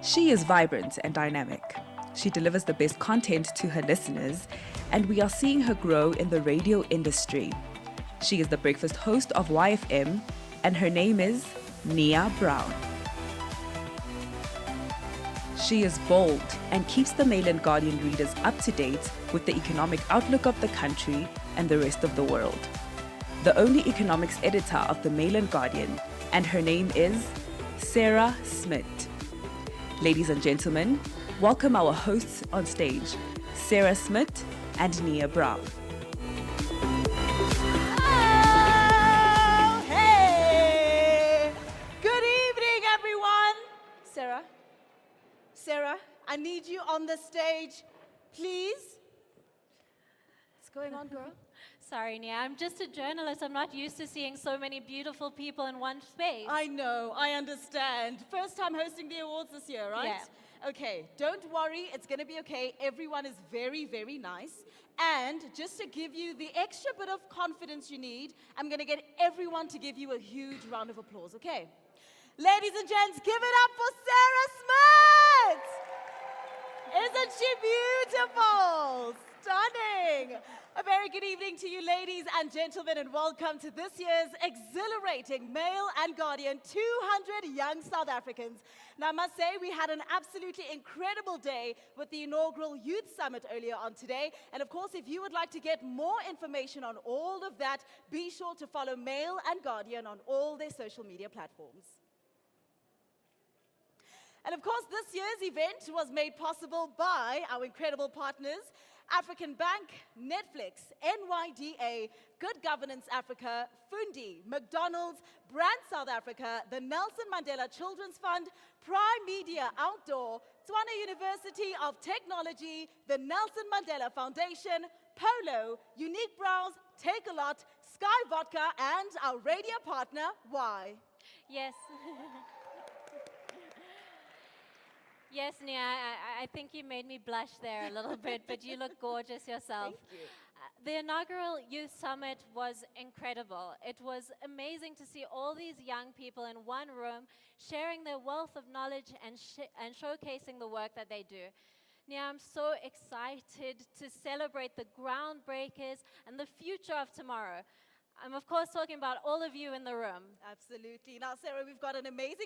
She is vibrant and dynamic. She delivers the best content to her listeners, and we are seeing her grow in the radio industry. She is the breakfast host of YFM, and her name is Nia Brown. She is bold and keeps the Mail and Guardian readers up to date with the economic outlook of the country and the rest of the world. The only economics editor of the Mail and Guardian, and her name is Sarah Smith. Ladies and gentlemen, welcome our hosts on stage, Sarah Smith and Nia Brown. Oh, hey! Good evening, everyone. Sarah, I need you on the stage, please. What's going on, girl? Sorry, Nia, I'm just a journalist. I'm not used to seeing so many beautiful people in one space. I know, I understand. First time hosting the awards this year, right? Yeah. Okay, don't worry, it's gonna be okay. Everyone is very, very nice. And just to give you the extra bit of confidence you need, I'm gonna get everyone to give you a huge round of applause, okay? Ladies and gents, give it up for Sarah Smith! Isn't she beautiful? Stunning! A very good evening to you, ladies and gentlemen, and welcome to this year's exhilarating Mail and Guardian 200 Young South Africans. Now, I must say, we had an absolutely incredible day with the inaugural Youth Summit earlier on today. And of course, if you would like to get more information on all of that, be sure to follow Mail and Guardian on all their social media platforms. And of course, this year's event was made possible by our incredible partners, African Bank, Netflix, NYDA, Good Governance Africa, Fundi, McDonald's, Brand South Africa, the Nelson Mandela Children's Fund, Prime Media Outdoor, Tswana University of Technology, the Nelson Mandela Foundation, Polo, Unique Browse, Take a Lot, Sky Vodka, and our radio partner, Y. Yes. Yes, Nia, I think you made me blush there a little bit, but you look gorgeous yourself. Thank you. The inaugural Youth Summit was incredible. It was amazing to see all these young people in one room sharing their wealth of knowledge and showcasing the work that they do. Nia, I'm so excited to celebrate the groundbreakers and the future of tomorrow. I'm, of course, talking about all of you in the room. Absolutely. Now, Sarah, we've got an amazing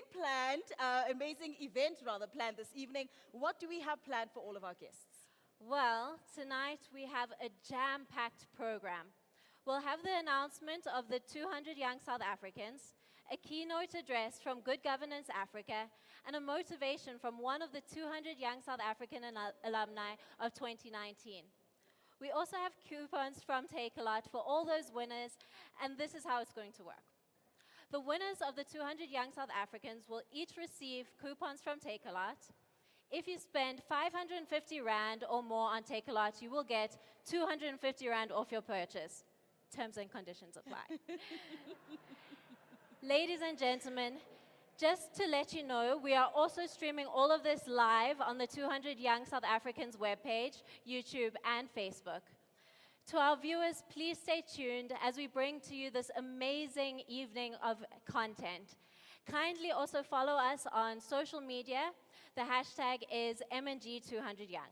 event planned this evening. What do we have planned for all of our guests? Well, tonight we have a jam-packed program. We'll have the announcement of the 200 Young South Africans, a keynote address from Good Governance Africa, and a motivation from one of the 200 Young South African alumni of 2019. We also have coupons from Take a Lot for all those winners, and this is how it's going to work. The winners of the 200 Young South Africans will each receive coupons from Take a Lot. If you spend 550 Rand or more on Take a Lot, you will get 250 Rand off your purchase. Terms and conditions apply. Ladies and gentlemen, just to let you know, we are also streaming all of this live on the 200 Young South Africans webpage, YouTube, and Facebook. To our viewers, please stay tuned as we bring to you this amazing evening of content. Kindly also follow us on social media. The hashtag is MNG200Young.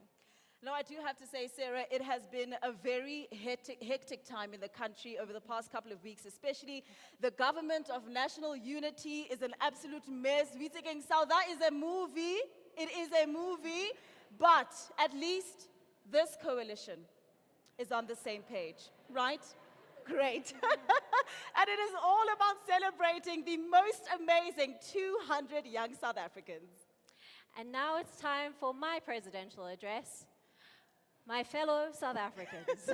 Now, I do have to say, Sarah, it has been a very hectic time in the country over the past couple of weeks, especially the government of national unity is an absolute mess. We're thinking, South is a movie. It is a movie. But at least this coalition is on the same page, right? Great. And it is all about celebrating the most amazing 200 young South Africans. And now it's time for my presidential address. My fellow South Africans.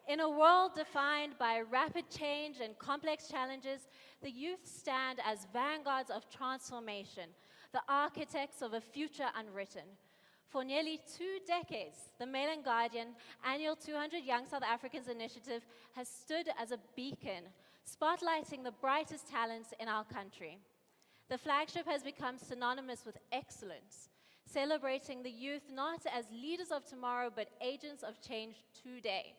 In a world defined by rapid change and complex challenges, the youth stand as vanguards of transformation, the architects of a future unwritten. For nearly 2 decades, the Mail and Guardian annual 200 Young South Africans initiative has stood as a beacon, spotlighting the brightest talents in our country. The flagship has become synonymous with excellence, celebrating the youth not as leaders of tomorrow, but agents of change today.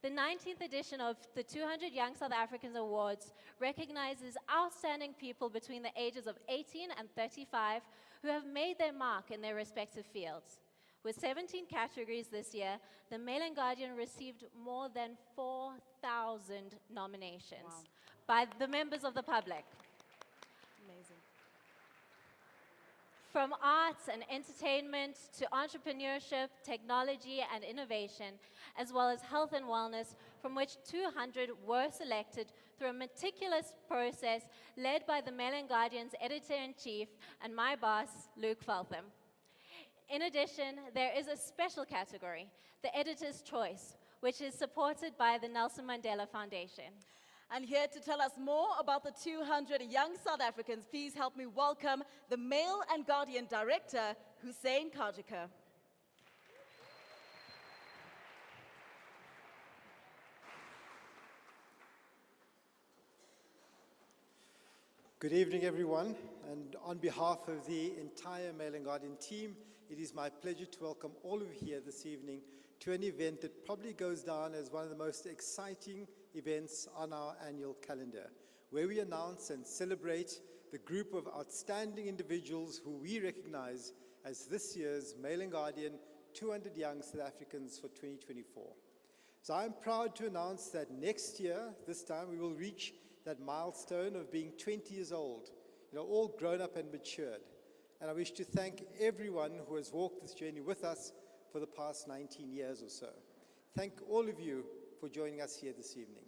The 19th edition of the 200 Young South Africans Awards recognizes outstanding people between the ages of 18 and 35 who have made their mark in their respective fields. With 17 categories this year, the Mail and Guardian received more than 4,000 nominations by the members of the public. Amazing. From arts and entertainment to entrepreneurship, technology and innovation, as well as health and wellness, from which 200 were selected through a meticulous process led by the Mail and Guardian's editor-in-chief and my boss, Luke Feltham. In addition, there is a special category, the Editor's Choice, which is supported by the Nelson Mandela Foundation. And here to tell us more about the 200 Young South Africans, please help me welcome the Mail and Guardian Director, Hussein Kajika. Good evening, everyone. And on behalf of the entire Mail and Guardian team, it is my pleasure to welcome all of you here this evening to an event that probably goes down as one of the most exciting events on our annual calendar, where we announce and celebrate the group of outstanding individuals who we recognize as this year's Mail and Guardian 200 Young South Africans for 2024. So I'm proud to announce that next year, this time, we will reach that milestone of being 20 years old, all grown up and matured. And I wish to thank everyone who has walked this journey with us for the past 19 years or so. Thank all of you for joining us here this evening.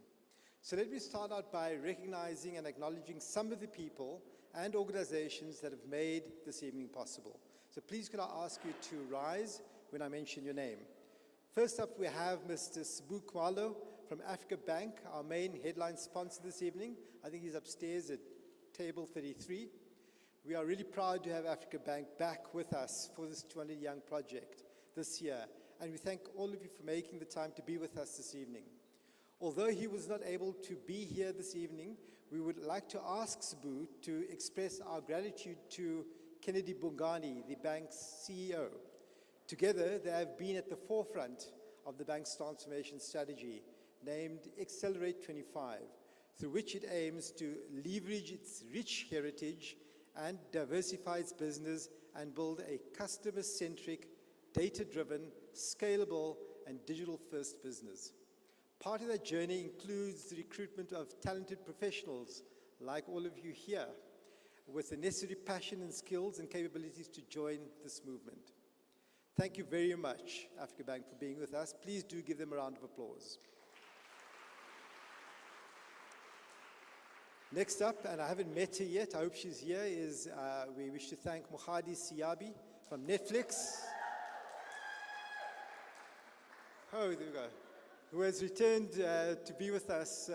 So let me start out by recognizing and acknowledging some of the people and organizations that have made this evening possible. So please could I ask you to rise when I mention your name. First up, we have Mr. Sbu Kwalo from Africa Bank, our main headline sponsor this evening. I think he's upstairs at table 33. We are really proud to have Africa Bank back with us for this 200 Young project this year. And we thank all of you for making the time to be with us this evening. Although he was not able to be here this evening, we would like to ask Sbu to express our gratitude to Kennedy Bongani, the bank's CEO. Together, they have been at the forefront of the bank's transformation strategy, named Accelerate 25, through which it aims to leverage its rich heritage and diversify its business and build a customer-centric, data-driven, scalable, and digital-first business. Part of that journey includes the recruitment of talented professionals, like all of you here, with the necessary passion and skills and capabilities to join this movement. Thank you very much, Africa Bank, for being with us. Please do give them a round of applause. Next up, and I haven't met her yet, I hope she's here, is we wish to thank Mohadi Siabi from Netflix. Oh, there we go. Who has returned to be with us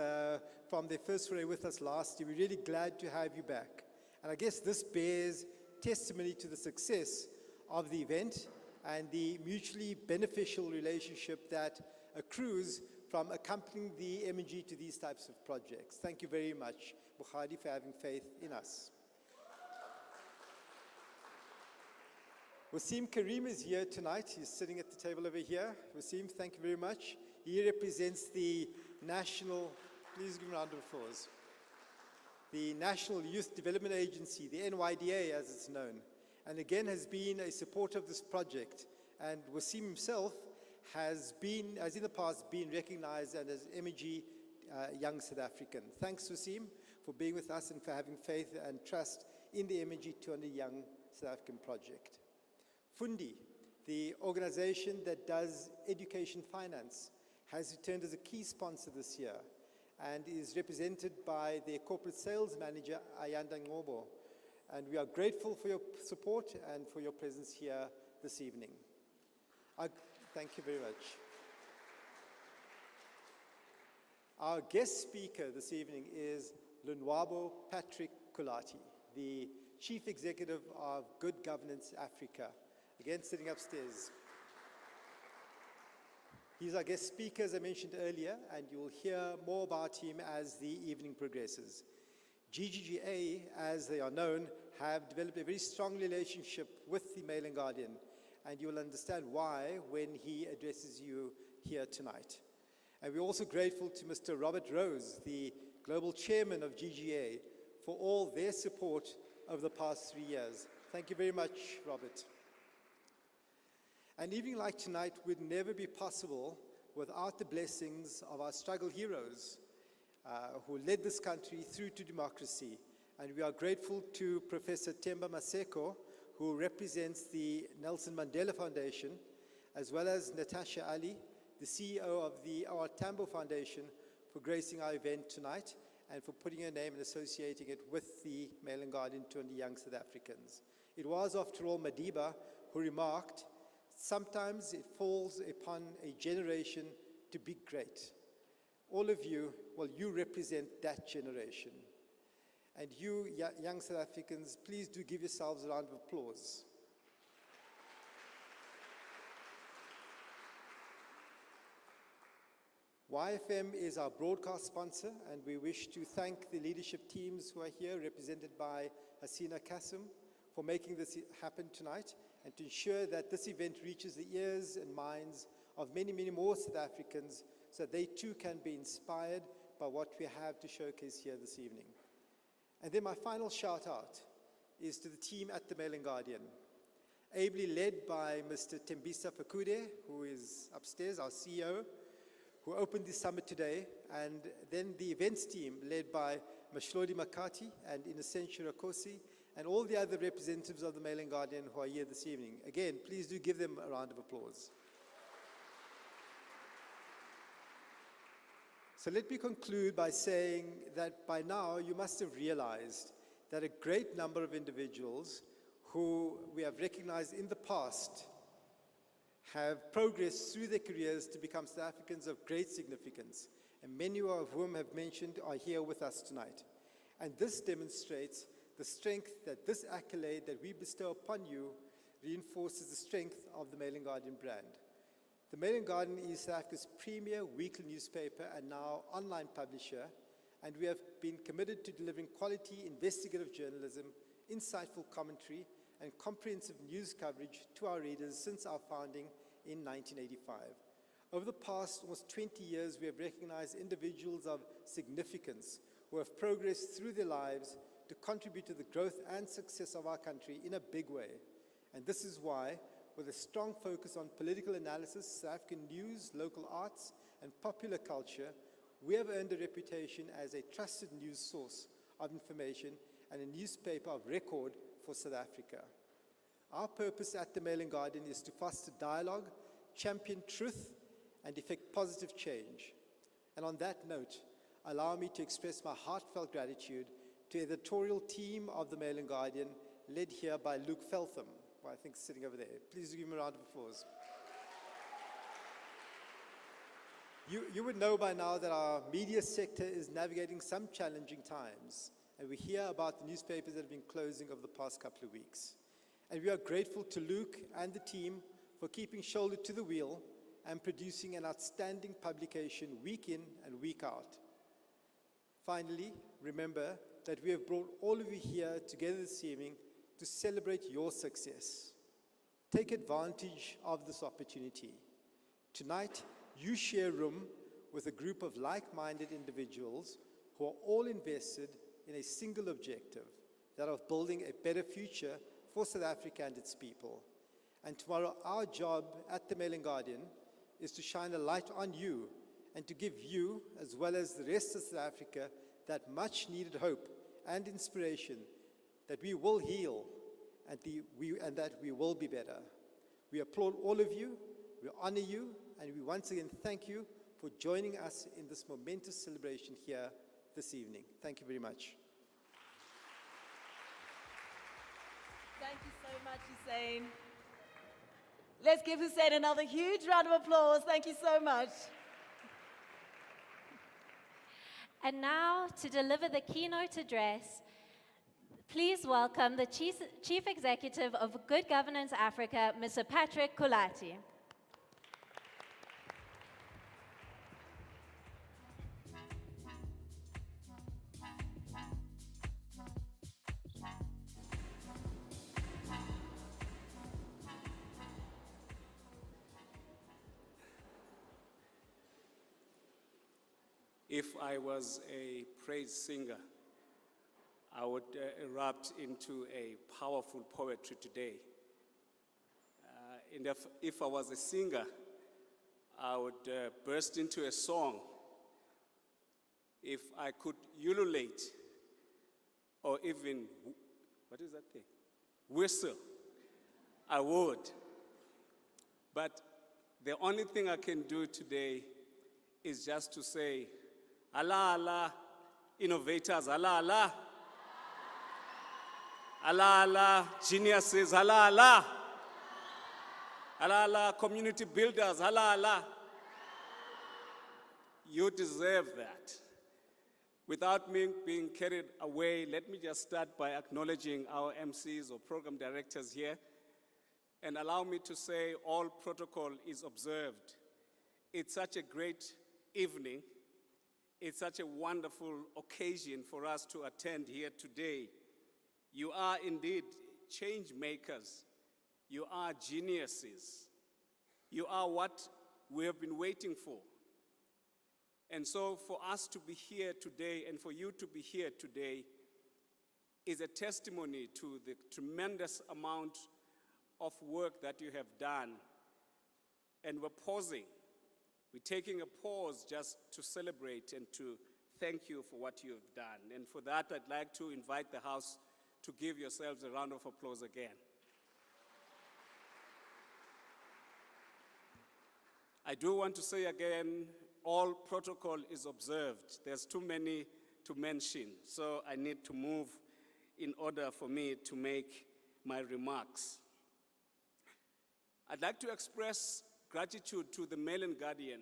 from their first foray with us last year. We're really glad to have you back. And I guess this bears testimony to the success of the event and the mutually beneficial relationship that accrues from accompanying the M&G to these types of projects. Thank you very much, Bukhari, for having faith in us. Wasim Karim is here tonight. He's sitting at the table over here. Wasim, thank you very much. He represents the National, please give him a round of applause, the National Youth Development Agency, the NYDA as it's known, and again has been a supporter of this project. And Wasim himself has in the past been recognized as M&G Young South African. Thanks, Wasim, for being with us and for having faith and trust in the M&G 200 Young South African project. Fundi, the organization that does education finance, has returned as a key sponsor this year and is represented by their corporate sales manager, Ayanda Ngobo. And we are grateful for your support and for your presence here this evening. Thank you very much. Our guest speaker this evening is Lunwabo Patrick Kulati, the Chief Executive of Good Governance Africa, again sitting upstairs. He's our guest speaker, as I mentioned earlier, and you will hear more about him as the evening progresses. GGGA, as they are known, have developed a very strong relationship with the Mail and Guardian, and you will understand why when he addresses you here tonight. And we're also grateful to Mr. Robert Rose, the Global Chairman of GGA, for all their support over the past 3 years. Thank you very much, Robert. An evening like tonight would never be possible without the blessings of our struggle heroes who led this country through to democracy. And we are grateful to Professor Themba Maseko, who represents the Nelson Mandela Foundation, as well as Natasha Ali, the CEO of the Our Tambo Foundation, for gracing our event tonight and for putting her name and associating it with the Mail and Guardian 20 Young South Africans. It was, after all, Madiba who remarked, "Sometimes it falls upon a generation to be great." All of you, well, you represent that generation. And you, young South Africans, please do give yourselves a round of applause. YFM is our broadcast sponsor, and we wish to thank the leadership teams who are here, represented by Hasina Kasim, for making this happen tonight, and to ensure that this event reaches the ears and minds of many, many more South Africans, so they too can be inspired by what we have to showcase here this evening. And then my final shout out is to the team at the Mail and Guardian, ably led by Mr. Tembisa Fakude, who is upstairs, our CEO, who opened this summit today, and then the events team led by Mashlodi Makati and Innocentia Rakosi, and all the other representatives of the Mail and Guardian who are here this evening. Again, please do give them a round of applause. So let me conclude by saying that by now you must have realized that a great number of individuals who we have recognized in the past have progressed through their careers to become South Africans of great significance, and many of whom have mentioned are here with us tonight. And this demonstrates the strength that this accolade that we bestow upon you reinforces the strength of the Mail and Guardian brand. The Mail and Guardian is South Africa's premier weekly newspaper and now online publisher, and we have been committed to delivering quality investigative journalism, insightful commentary, and comprehensive news coverage to our readers since our founding in 1985. Over the past almost 20 years, we have recognized individuals of significance who have progressed through their lives to contribute to the growth and success of our country in a big way. And this is why, with a strong focus on political analysis, South African news, local arts, and popular culture, we have earned a reputation as a trusted news source of information and a newspaper of record for South Africa. Our purpose at the Mail and Guardian is to foster dialogue, champion truth, and effect positive change. And on that note, allow me to express my heartfelt gratitude to the editorial team of the Mail and Guardian, led here by Luke Feltham, who I think is sitting over there. Please give him a round of applause. You would know by now that our media sector is navigating some challenging times, and we hear about the newspapers that have been closing over the past couple of weeks. And we are grateful to Luke and the team for keeping shoulder to the wheel and producing an outstanding publication week in and week out. Finally, remember that we have brought all of you here together this evening to celebrate your success. Take advantage of this opportunity. Tonight, you share room with a group of like-minded individuals who are all invested in a single objective, that of building a better future for South Africa and its people. And tomorrow, our job at the Mail and Guardian is to shine a light on you and to give you, as well as the rest of South Africa, that much-needed hope and inspiration that we will heal and that we will be better. We applaud all of you, we honor you, and we once again thank you for joining us in this momentous celebration here this evening. Thank you very much. Thank you so much, Hussein. Let's give Hussein another huge round of applause. Thank you so much. And now, to deliver the keynote address, please welcome the Chief Executive of Good Governance Africa, Mr. Patrick Kulati. If I was a praise singer, I would erupt into a powerful poetry today. And if I was a singer, I would burst into a song. If I could ululate, or even, what is that thing? Whistle, I would. But the only thing I can do today is just to say, Allah, Allah, innovators, Allah, Allah. Allah, Allah, geniuses, Allah, Allah. Allah, Allah, community builders, Allah, Allah. You deserve that. Without me being carried away, let me just start by acknowledging our MCs or program directors here, and allow me to say all protocol is observed. It's such a great evening. It's such a wonderful occasion for us to attend here today. You are indeed change makers. You are geniuses. You are what we have been waiting for. And so for us to be here today and for you to be here today is a testimony to the tremendous amount of work that you have done. And we're pausing. We're taking a pause just to celebrate and to thank you for what you have done. And for that, I'd like to invite the house to give yourselves a round of applause again. I do want to say again, all protocol is observed. There's too many to mention, so I need to move in order for me to make my remarks. I'd like to express gratitude to the Mail and Guardian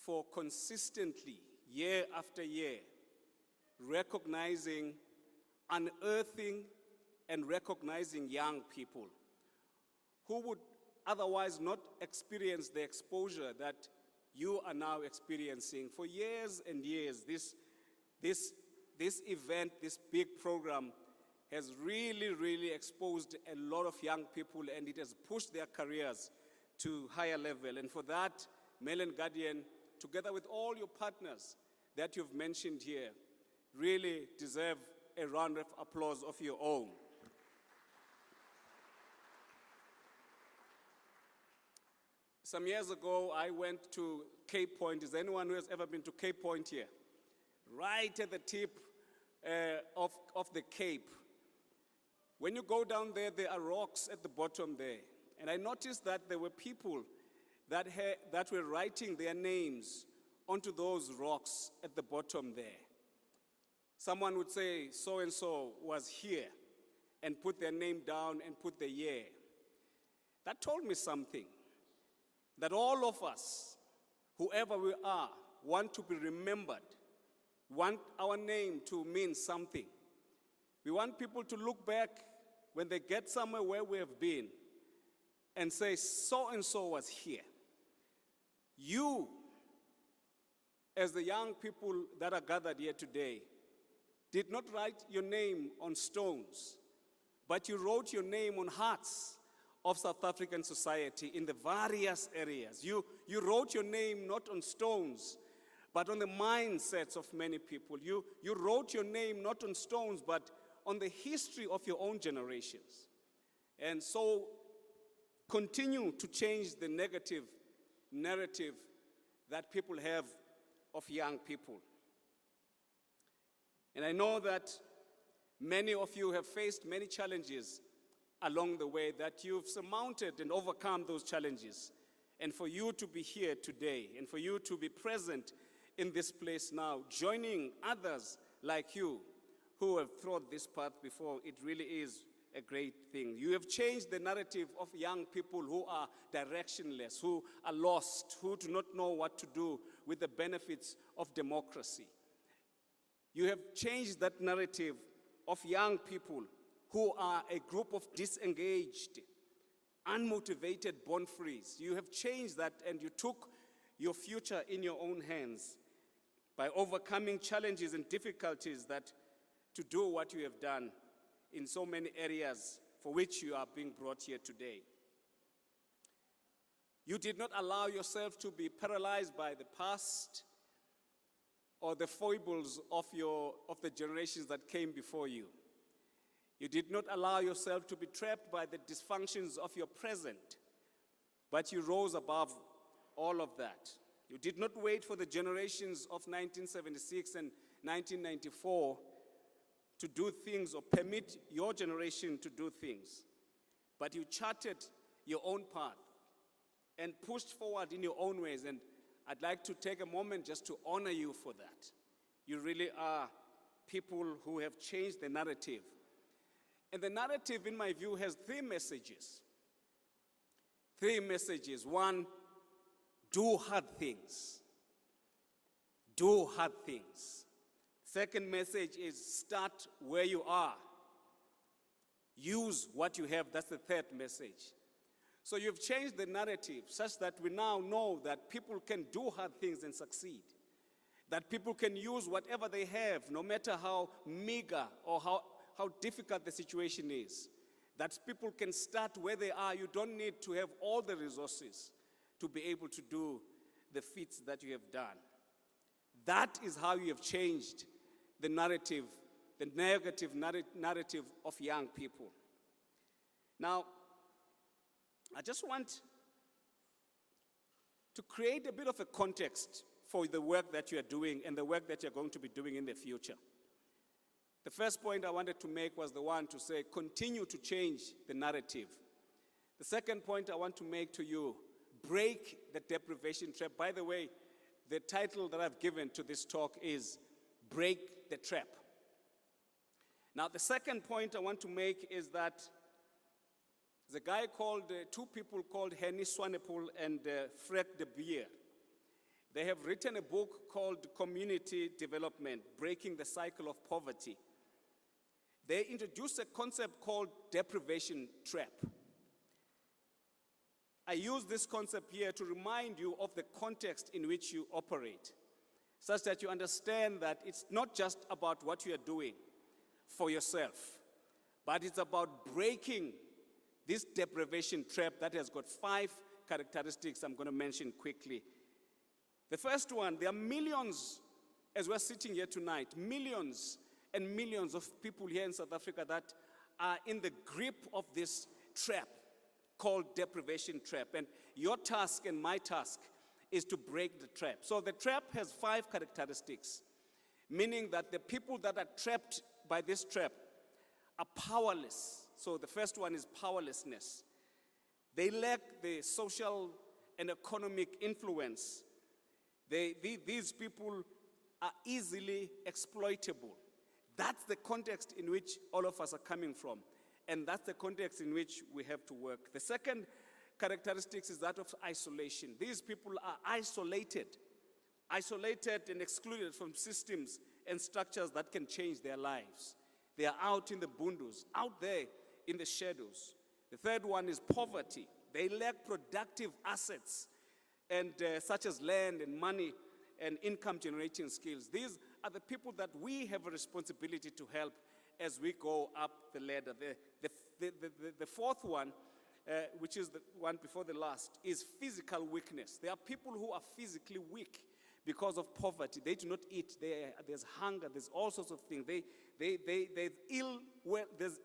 for consistently, year after year, recognizing, unearthing, and recognizing young people who would otherwise not experience the exposure that you are now experiencing. For years and years, this event, this big program, has really exposed a lot of young people, and it has pushed their careers to higher level. And for that, Mail and Guardian, together with all your partners that you've mentioned here, really deserve a round of applause of your own. Some years ago, I went to Cape Point. Is there anyone who has ever been to Cape Point here? Right at the tip of the Cape. When you go down there, there are rocks at the bottom there. And I noticed that there were people that were writing their names onto those rocks at the bottom there. Someone would say, so-and-so was here, and put their name down and put the year. That told me something. That all of us, whoever we are, want to be remembered, want our name to mean something. We want people to look back when they get somewhere where we have been and say, so-and-so was here. You, as the young people that are gathered here today, did not write your name on stones, but you wrote your name on hearts of South African society in the various areas. You wrote your name not on stones, but on the mindsets of many people. You wrote your name not on stones, but on the history of your own generations. And so continue to change the negative narrative that people have of young people. And I know that many of you have faced many challenges along the way, that you've surmounted and overcome those challenges. And for you to be here today, and for you to be present in this place now, joining others like you who have trod this path before, it really is a great thing. You have changed the narrative of young people who are directionless, who are lost, who do not know what to do with the benefits of democracy. You have changed that narrative of young people who are a group of disengaged, unmotivated born-frees. You have changed that, and you took your future in your own hands by overcoming challenges and difficulties to do what you have done in so many areas for which you are being brought here today. You did not allow yourself to be paralyzed by the past, or the foibles of the generations that came before you. You did not allow yourself to be trapped by the dysfunctions of your present, but you rose above all of that. You did not wait for the generations of 1976 and 1994 to do things or permit your generation to do things, but you charted your own path and pushed forward in your own ways, and I'd like to take a moment just to honor you for that. You really are people who have changed the narrative. And the narrative, in my view, has three messages. Three messages. One, do hard things. Do hard things. Second message is start where you are. Use what you have. That's the third message. So you've changed the narrative such that we now know that people can do hard things and succeed. That people can use whatever they have, no matter how meager or how difficult the situation is. That people can start where they are. You don't need to have all the resources to be able to do the feats that you have done. That is how you have changed the narrative, the negative narrative of young people. Now, I just want to create a bit of a context for the work that you are doing and the work that you're going to be doing in the future. The first point I wanted to make was the one to say, continue to change the narrative. The second point I want to make to you, break the deprivation trap. By the way, the title that I've given to this talk is Break the Trap. Now, the second point I want to make is that there's a guy called, two people called Henny Swanepoel and Fred de Beer. They have written a book called Community Development, Breaking the Cycle of Poverty. They introduced a concept called deprivation trap. I use this concept here to remind you of the context in which you operate, such that you understand that it's not just about what you are doing for yourself, but it's about breaking this deprivation trap that has got 5 characteristics I'm going to mention quickly. The first one, there are millions, as we're sitting here tonight, millions and millions of people here in South Africa that are in the grip of this trap called deprivation trap. And your task and my task is to break the trap. So the trap has 5 characteristics, meaning that the people that are trapped by this trap are powerless. So the first one is powerlessness. They lack the social and economic influence. These people are easily exploitable. That's the context in which all of us are coming from. And that's the context in which we have to work. The second characteristic is that of isolation. These people are isolated and excluded from systems and structures that can change their lives. They are out in the bundus, out there in the shadows. The third one is poverty. They lack productive assets, and such as land and money and income generating skills. These are the people that we have a responsibility to help as we go up the ladder. The fourth one, which is the one before the last, is physical weakness. There are people who are physically weak because of poverty. They do not eat. There's hunger. There's all sorts of things. There's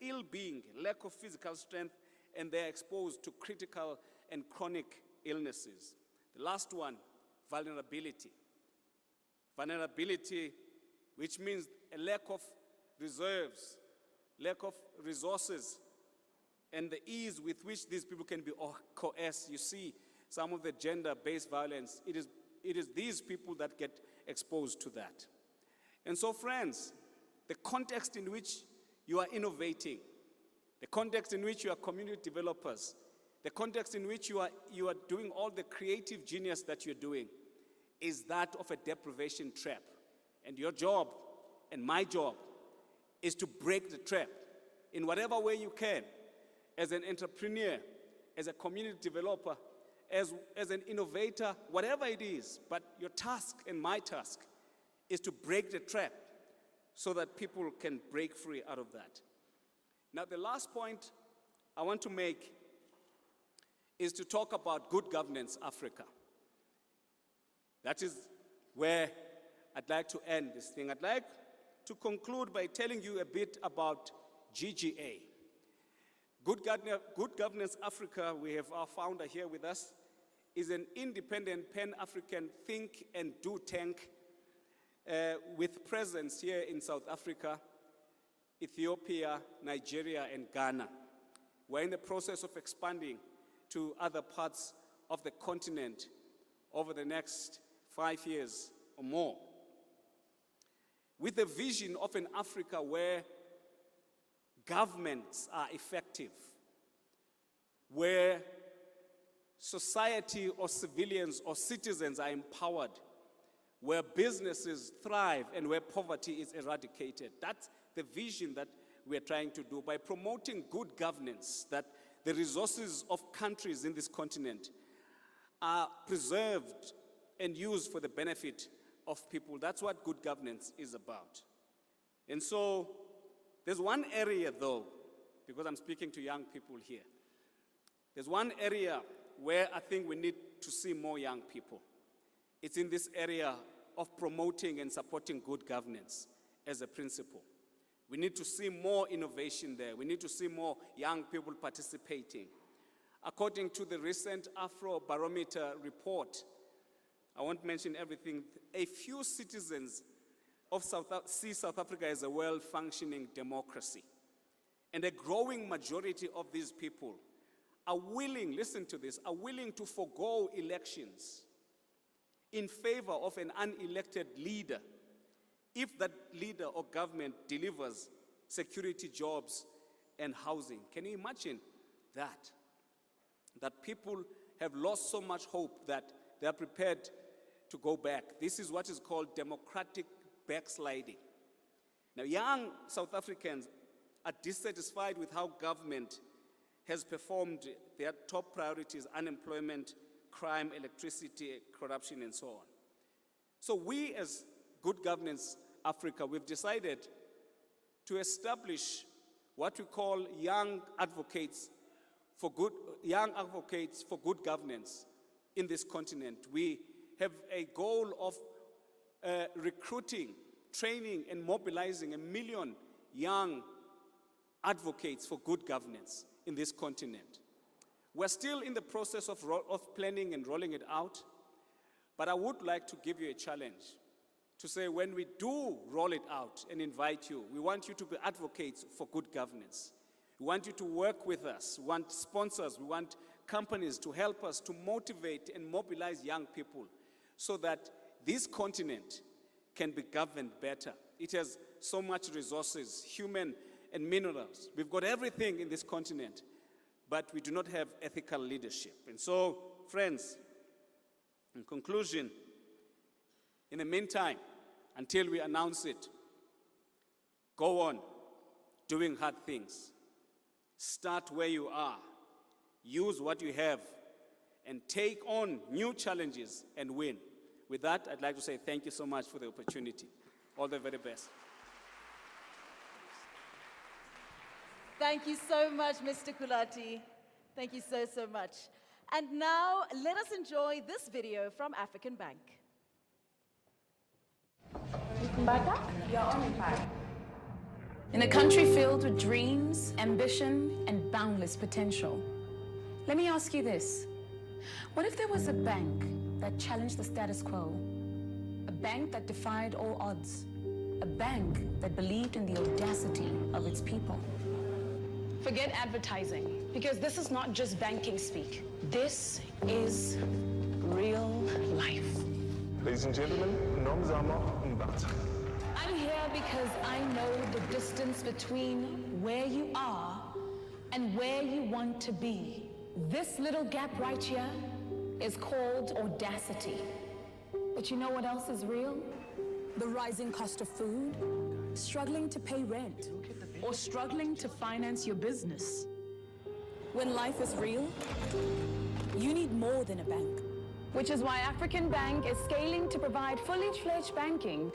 ill-being, lack of physical strength, and they're exposed to critical and chronic illnesses. The last one, vulnerability. Vulnerability, which means a lack of reserves, lack of resources, and the ease with which these people can be coerced. You see some of the gender-based violence. It is these people that get exposed to that. And so, friends, the context in which you are innovating, the context in which you are community developers, the context in which you are doing all the creative genius that you're doing is that of a deprivation trap. And your job and my job is to break the trap in whatever way you can, as an entrepreneur, as a community developer, as an innovator, whatever it is. But your task and my task is to break the trap so that people can break free out of that. Now, the last point I want to make is to talk about Good Governance Africa. That is where I'd like to end this thing. I'd like to conclude by telling you a bit about GGA. Good Governance Africa, we have our founder here with us, is an independent Pan-African think and do tank with presence here in South Africa, Ethiopia, Nigeria, and Ghana. We're in the process of expanding to other parts of the continent over the next 5 years or more, with the vision of an Africa where governments are effective, where society or civilians or citizens are empowered, where businesses thrive and where poverty is eradicated. That's the vision that we're trying to do by promoting good governance, that the resources of countries in this continent are preserved and used for the benefit of people. That's what good governance is about. And so there's one area though, because I'm speaking to young people here, there's one area where I think we need to see more young people. It's in this area of promoting and supporting good governance as a principle. We need to see more innovation there. We need to see more young people participating. According to the recent Afrobarometer report, I won't mention everything, a few citizens of see South Africa as a well-functioning democracy. And a growing majority of these people are willing, listen to this, are willing to forego elections in favor of an unelected leader if that leader or government delivers security, jobs, and housing. Can you imagine that? That people have lost so much hope that they are prepared to go back. This is what is called democratic backsliding. Now, young South Africans are dissatisfied with how government has performed their top priorities: unemployment, crime, electricity, corruption, and so on. So we, as Good Governance Africa, we've decided to establish what we call young advocates for good governance in this continent. We have a goal of recruiting, training, and mobilizing 1 million young advocates for good governance in this continent. We're still in the process of planning and rolling it out, but I would like to give you a challenge to say, when we do roll it out and invite you, we want you to be advocates for good governance. We want you to work with us. We want sponsors. We want companies to help us to motivate and mobilize young people so that this continent can be governed better. It has so much resources, human and minerals. We've got everything in this continent, but we do not have ethical leadership. And so, friends, in conclusion, in the meantime, until we announce it, go on doing hard things. Start where you are. Use what you have and take on new challenges and win. With that, I'd like to say thank you so much for the opportunity. All the very best. Thank you so much, Mr. Kulati. Thank you so, so much. And now, let us enjoy this video from African Bank. In a country filled with dreams, ambition, and boundless potential, let me ask you this. What if there was a bank that challenged the status quo? A bank that defied all odds? A bank that believed in the audacity of its people? Forget advertising, because this is not just banking speak. This is real life. Ladies and gentlemen, Nomzamo Mbata. I'm here because I know the distance between where you are and where you want to be. This little gap right here is called audacity. But you know what else is real? The rising cost of food, struggling to pay rent, or struggling to finance your business. When life is real, you need more than a bank. Which is why African Bank is scaling to provide fully fledged banking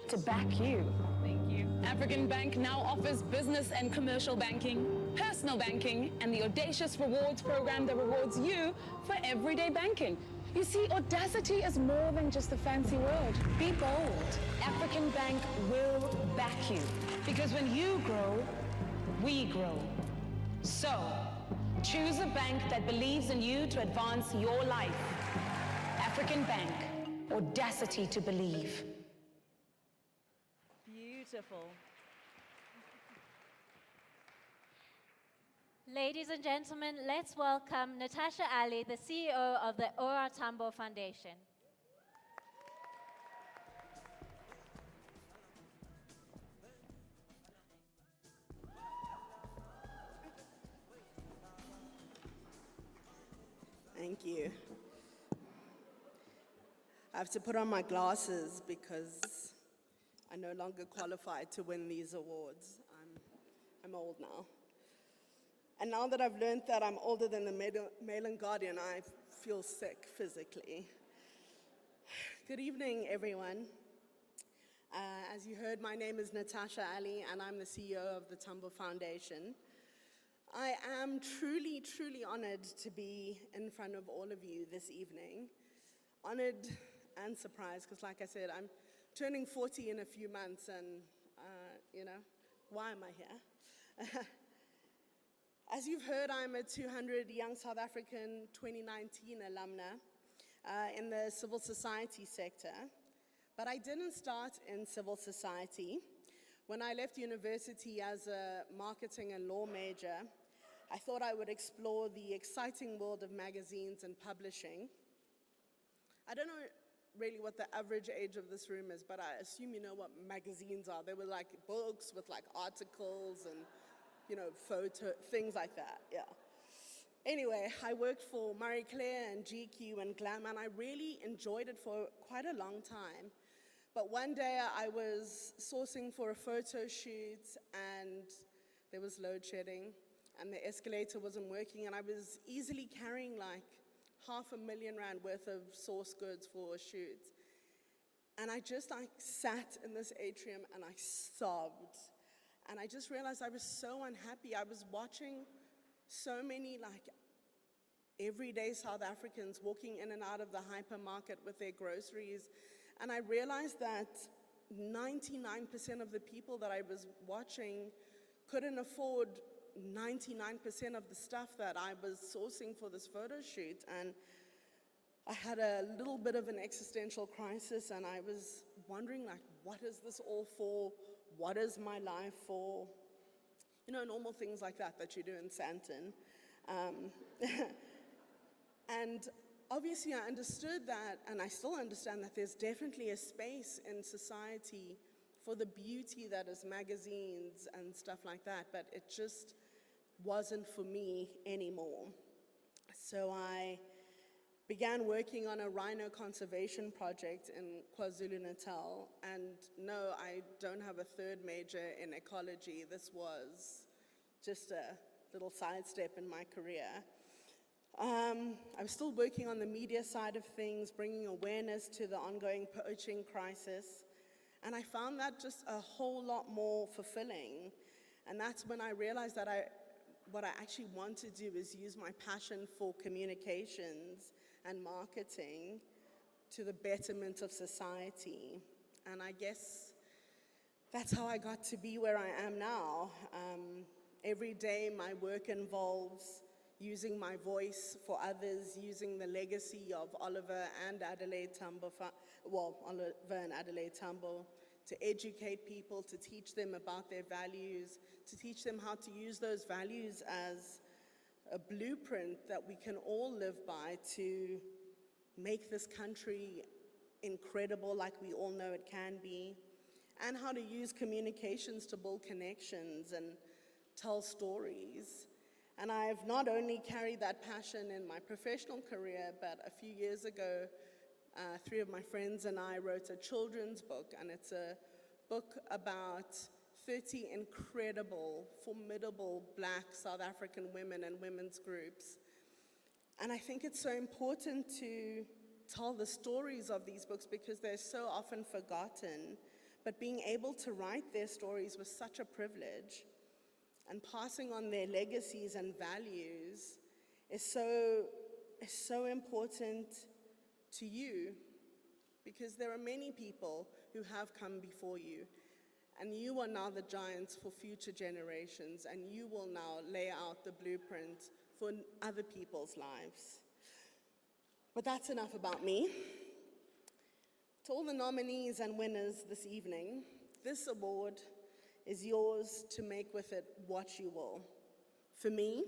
to back you. Thank you. African Bank now offers business and commercial banking, personal banking, and the audacious rewards program that rewards you for everyday banking. You see, audacity is more than just a fancy word. Be bold. African Bank will back you. Because when you grow, we grow. So, choose a bank that believes in you to advance your life. African Bank, audacity to believe. Beautiful. Ladies and gentlemen, let's welcome Natasha Ali, the CEO of the OR Tambo Foundation. Thank you. I have to put on my glasses because I no longer qualify to win these awards. I'm old now. And now that I've learned that I'm older than the Mail and Guardian, I feel sick physically. Good evening, everyone. As you heard, my name is Natasha Ali, and I'm the CEO of the Tambo Foundation. I am truly, truly honored to be in front of all of you this evening. Honored and surprised, because like I said, I'm turning 40 in a few months, and, why am I here? As you've heard, I'm a 200 Young South African 2019 alumna in the civil society sector. But I didn't start in civil society. When I left university as a marketing and law major, I thought I would explore the exciting world of magazines and publishing. I don't know really what the average age of this room is, but I assume you know what magazines are. They were like books with like articles and photo, things like that, yeah. Anyway, I worked for Marie Claire and GQ and Glam, and I really enjoyed it for quite a long time. But one day I was sourcing for a photo shoot, and there was load shedding, and the escalator wasn't working, and I was easily carrying like R500,000 worth of source goods for a shoot. And I just sat in this atrium and I sobbed. And I just realized I was so unhappy. I was watching so many everyday South Africans walking in and out of the hypermarket with their groceries. And I realized that 99% of the people that I was watching couldn't afford 99% of the stuff that I was sourcing for this photo shoot. And I had a little bit of an existential crisis, and I was wondering, what is this all for? What is my life for? Normal things like that you do in Sandton. And obviously I understood that, and I still understand that there's definitely a space in society for the beauty that is magazines and stuff like that, but it just wasn't for me anymore. So I began working on a rhino conservation project in KwaZulu-Natal, and no, I don't have a third major in ecology. This was just a little sidestep in my career. I was still working on the media side of things, bringing awareness to the ongoing poaching crisis, and I found that just a whole lot more fulfilling. And that's when I realized that what I actually want to do is use my passion for communications and marketing to the betterment of society. And I guess that's how I got to be where I am now. Every day my work involves using my voice for others, using the legacy of Oliver and Adelaide Tambo, to educate people, to teach them about their values, to teach them how to use those values as a blueprint that we can all live by to make this country incredible like we all know it can be, and how to use communications to build connections and tell stories. And I've not only carried that passion in my professional career, but a few years ago, 3 of my friends and I wrote a children's book, and it's a book about 30 incredible, formidable Black South African women and women's groups. And I think it's so important to tell the stories of these books because they're so often forgotten, but being able to write their stories was such a privilege, and passing on their legacies and values is so important to you, because there are many people who have come before you, and you are now the giants for future generations, and you will now lay out the blueprint for other people's lives. But that's enough about me. To all the nominees and winners this evening, this award is yours to make with it what you will. For me,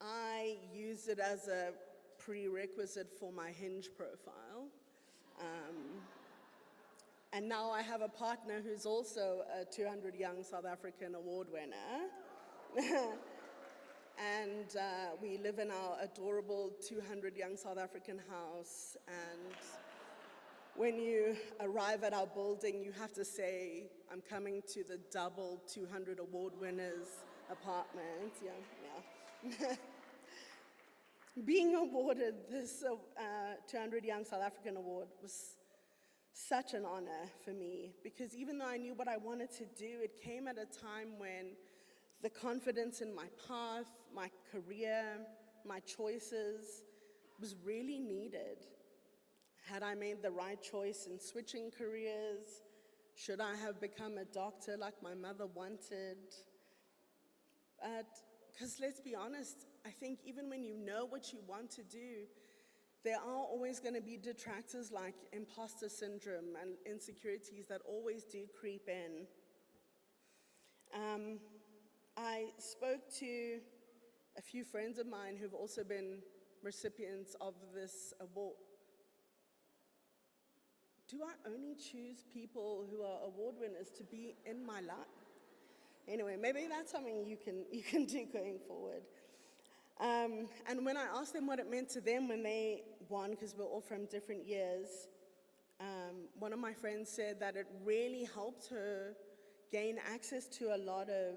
I used it as a prerequisite for my Hinge profile. And now I have a partner who's also a 200 Young South African award winner. And we live in our adorable 200 Young South African house. And when you arrive at our building, you have to say, I'm coming to the double 200 award winners apartment. Yeah. Being awarded this 200 Young South African award was such an honor for me, because even though I knew what I wanted to do, it came at a time when the confidence in my path, my career, my choices was really needed. Had I made the right choice in switching careers? Should I have become a doctor like my mother wanted? Because let's be honest, I think even when you know what you want to do, there are always going to be detractors like imposter syndrome and insecurities that always do creep in. I spoke to a few friends of mine who've also been recipients of this award. Do I only choose people who are award winners to be in my life? Anyway, maybe that's something you can do going forward. And when I asked them what it meant to them when they won, because we're all from different years, one of my friends said that it really helped her gain access to a lot of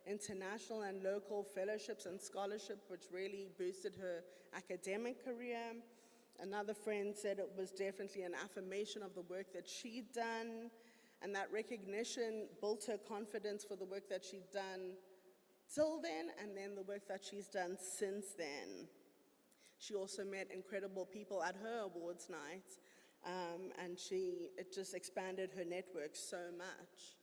international and local fellowships and scholarship, which really boosted her academic career. Another friend said it was definitely an affirmation of the work that she'd done, and that recognition built her confidence for the work that she'd done till then, and then the work that she's done since then. She also met incredible people at her awards night, and it just expanded her network so much.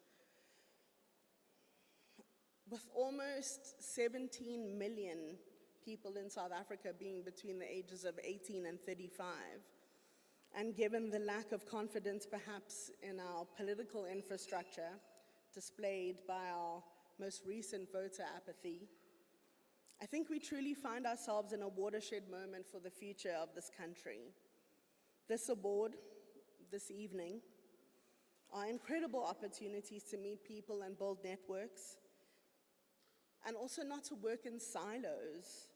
With almost 17 million people in South Africa being between the ages of 18 and 35, and given the lack of confidence perhaps in our political infrastructure displayed by our most recent voter apathy, I think we truly find ourselves in a watershed moment for the future of this country. This award, this evening, are incredible opportunities to meet people and build networks, and also not to work in silos.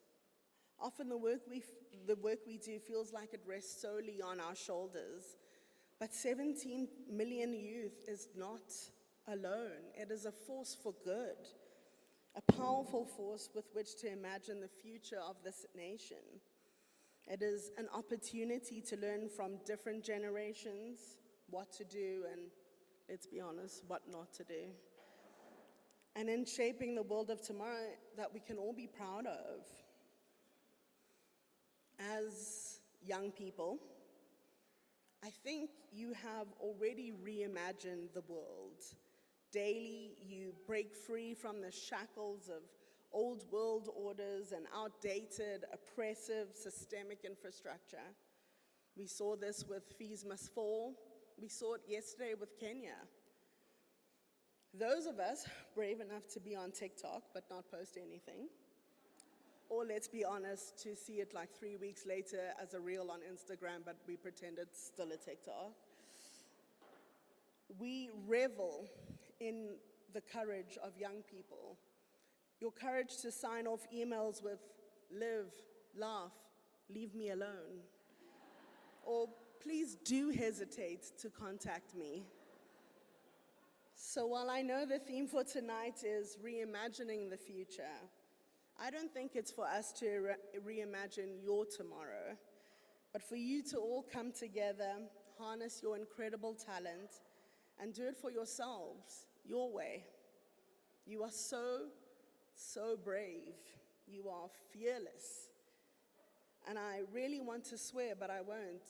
Often the work we do feels like it rests solely on our shoulders, but 17 million youth is not alone. It is a force for good, a powerful force with which to imagine the future of this nation. It is an opportunity to learn from different generations what to do and, let's be honest, what not to do. And in shaping the world of tomorrow that we can all be proud of. As young people, I think you have already reimagined the world. Daily, you break free from the shackles of old world orders and outdated, oppressive, systemic infrastructure. We saw this with Fees Must Fall. We saw it yesterday with Kenya. Those of us brave enough to be on TikTok but not post anything, or let's be honest, to see it like 3 weeks later as a reel on Instagram, but we pretend it's still a TikTok. We revel in the courage of young people. Your courage to sign off emails with live, laugh, leave me alone. Or please do hesitate to contact me. So while I know the theme for tonight is reimagining the future, I don't think it's for us to reimagine your tomorrow, but for you to all come together, harness your incredible talent, and do it for yourselves, your way. You are so brave. You are fearless. And I really want to swear, but I won't.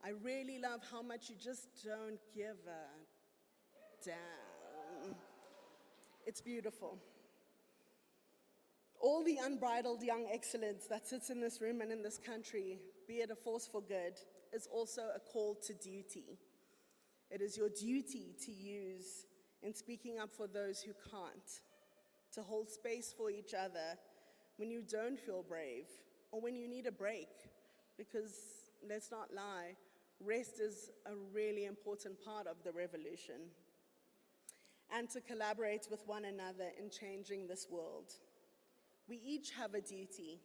I really love how much you just don't give a damn. It's beautiful. All the unbridled young excellence that sits in this room and in this country, be it a force for good, is also a call to duty. It is your duty to use in speaking up for those who can't, to hold space for each other when you don't feel brave or when you need a break, because let's not lie, rest is a really important part of the revolution. And to collaborate with one another in changing this world. We each have a duty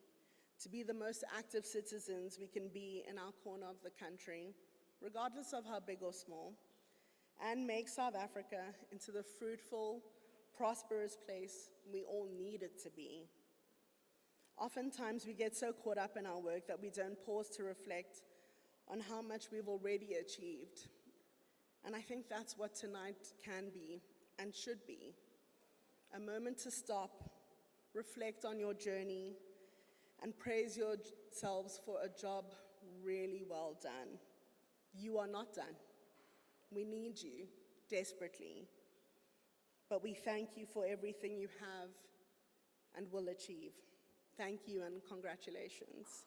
to be the most active citizens we can be in our corner of the country, regardless of how big or small, and make South Africa into the fruitful, prosperous place we all need it to be. Oftentimes, we get so caught up in our work that we don't pause to reflect on how much we've already achieved. And I think that's what tonight can be and should be. A moment to stop, reflect on your journey, and praise yourselves for a job really well done. You are not done. We need you desperately. But we thank you for everything you have and will achieve. Thank you and congratulations.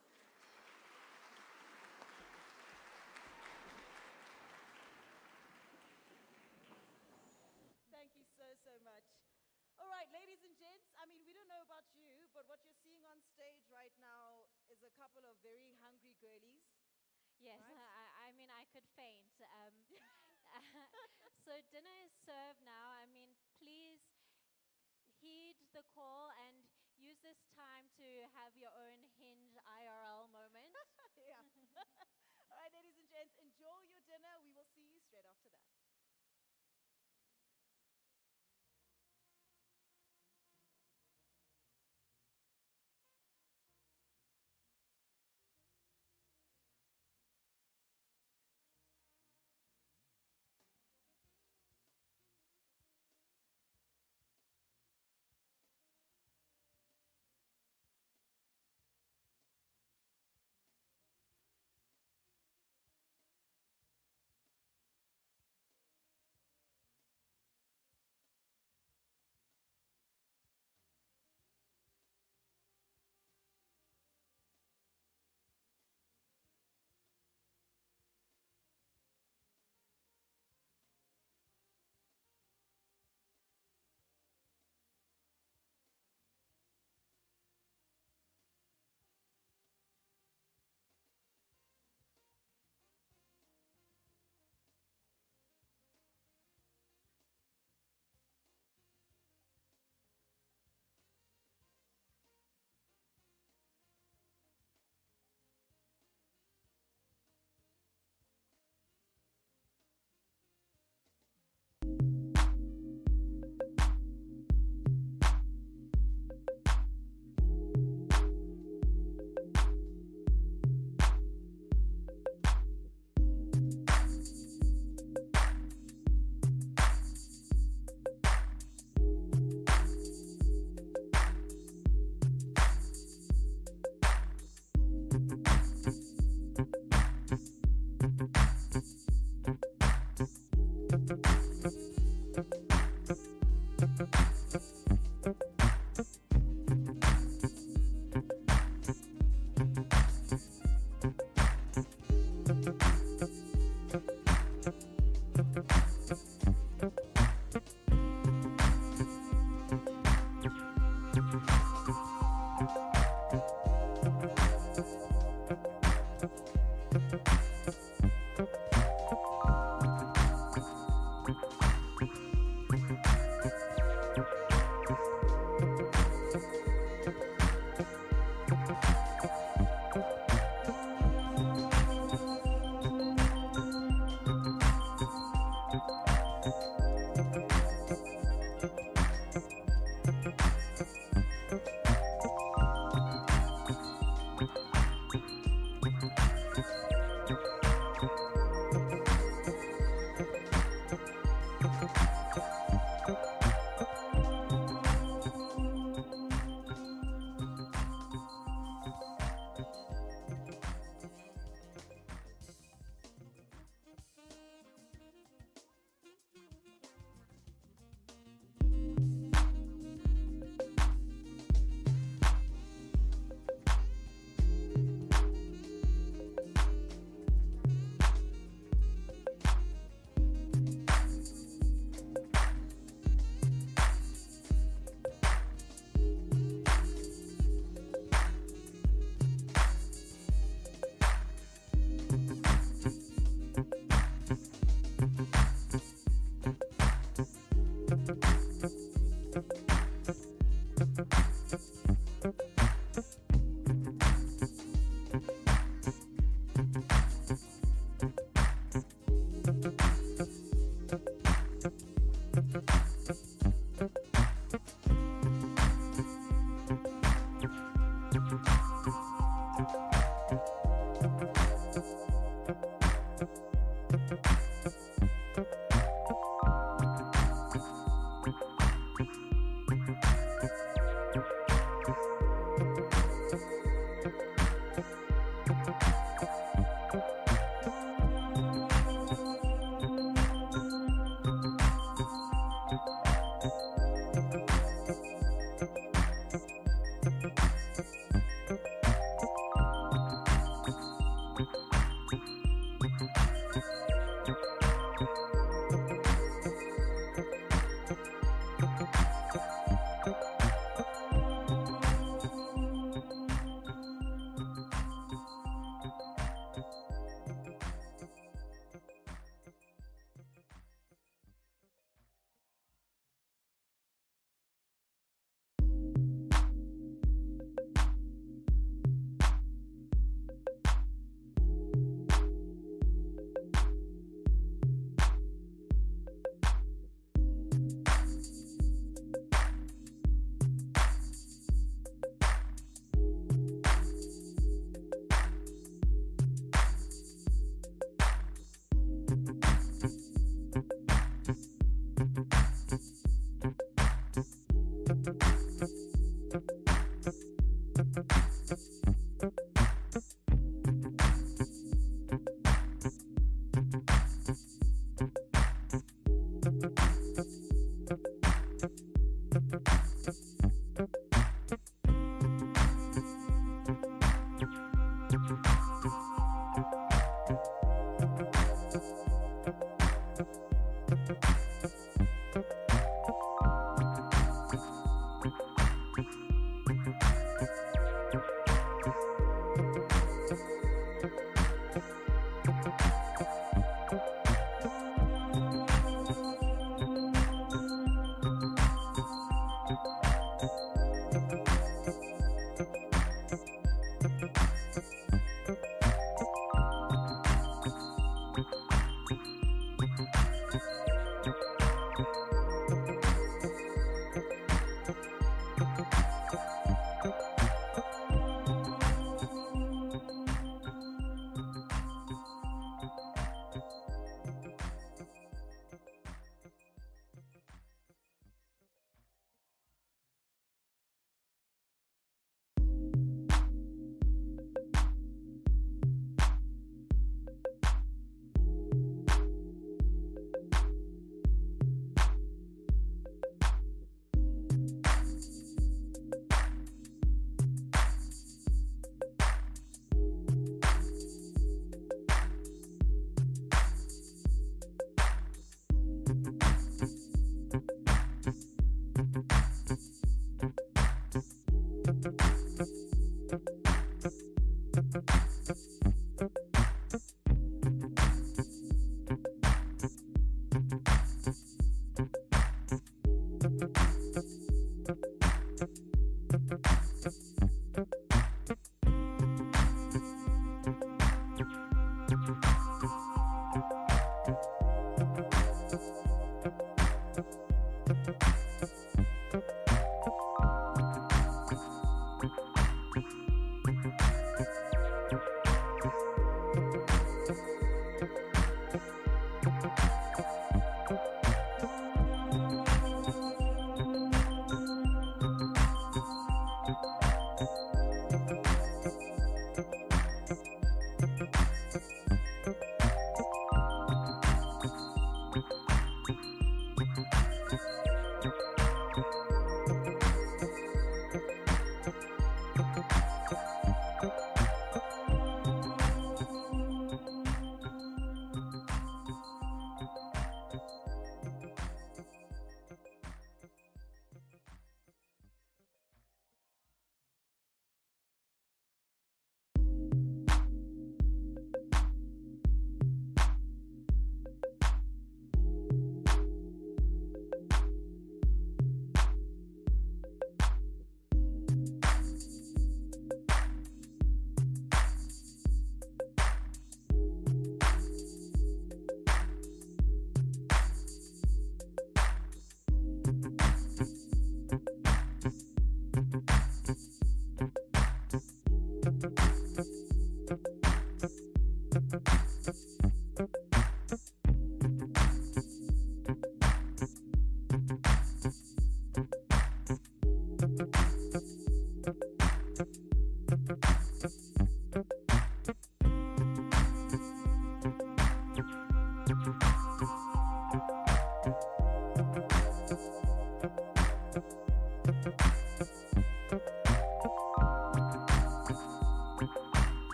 Thank you so much. All right, ladies and gents, I mean, we don't know about you, but what you're seeing on stage right now is a couple of very hungry girlies. Yes, Right. I mean, I could faint. So dinner is served now. I mean, please heed the call and use this time to have your own Hinge IRL moment. Yeah. All right, ladies and gents, enjoy your dinner. We will see you straight after that.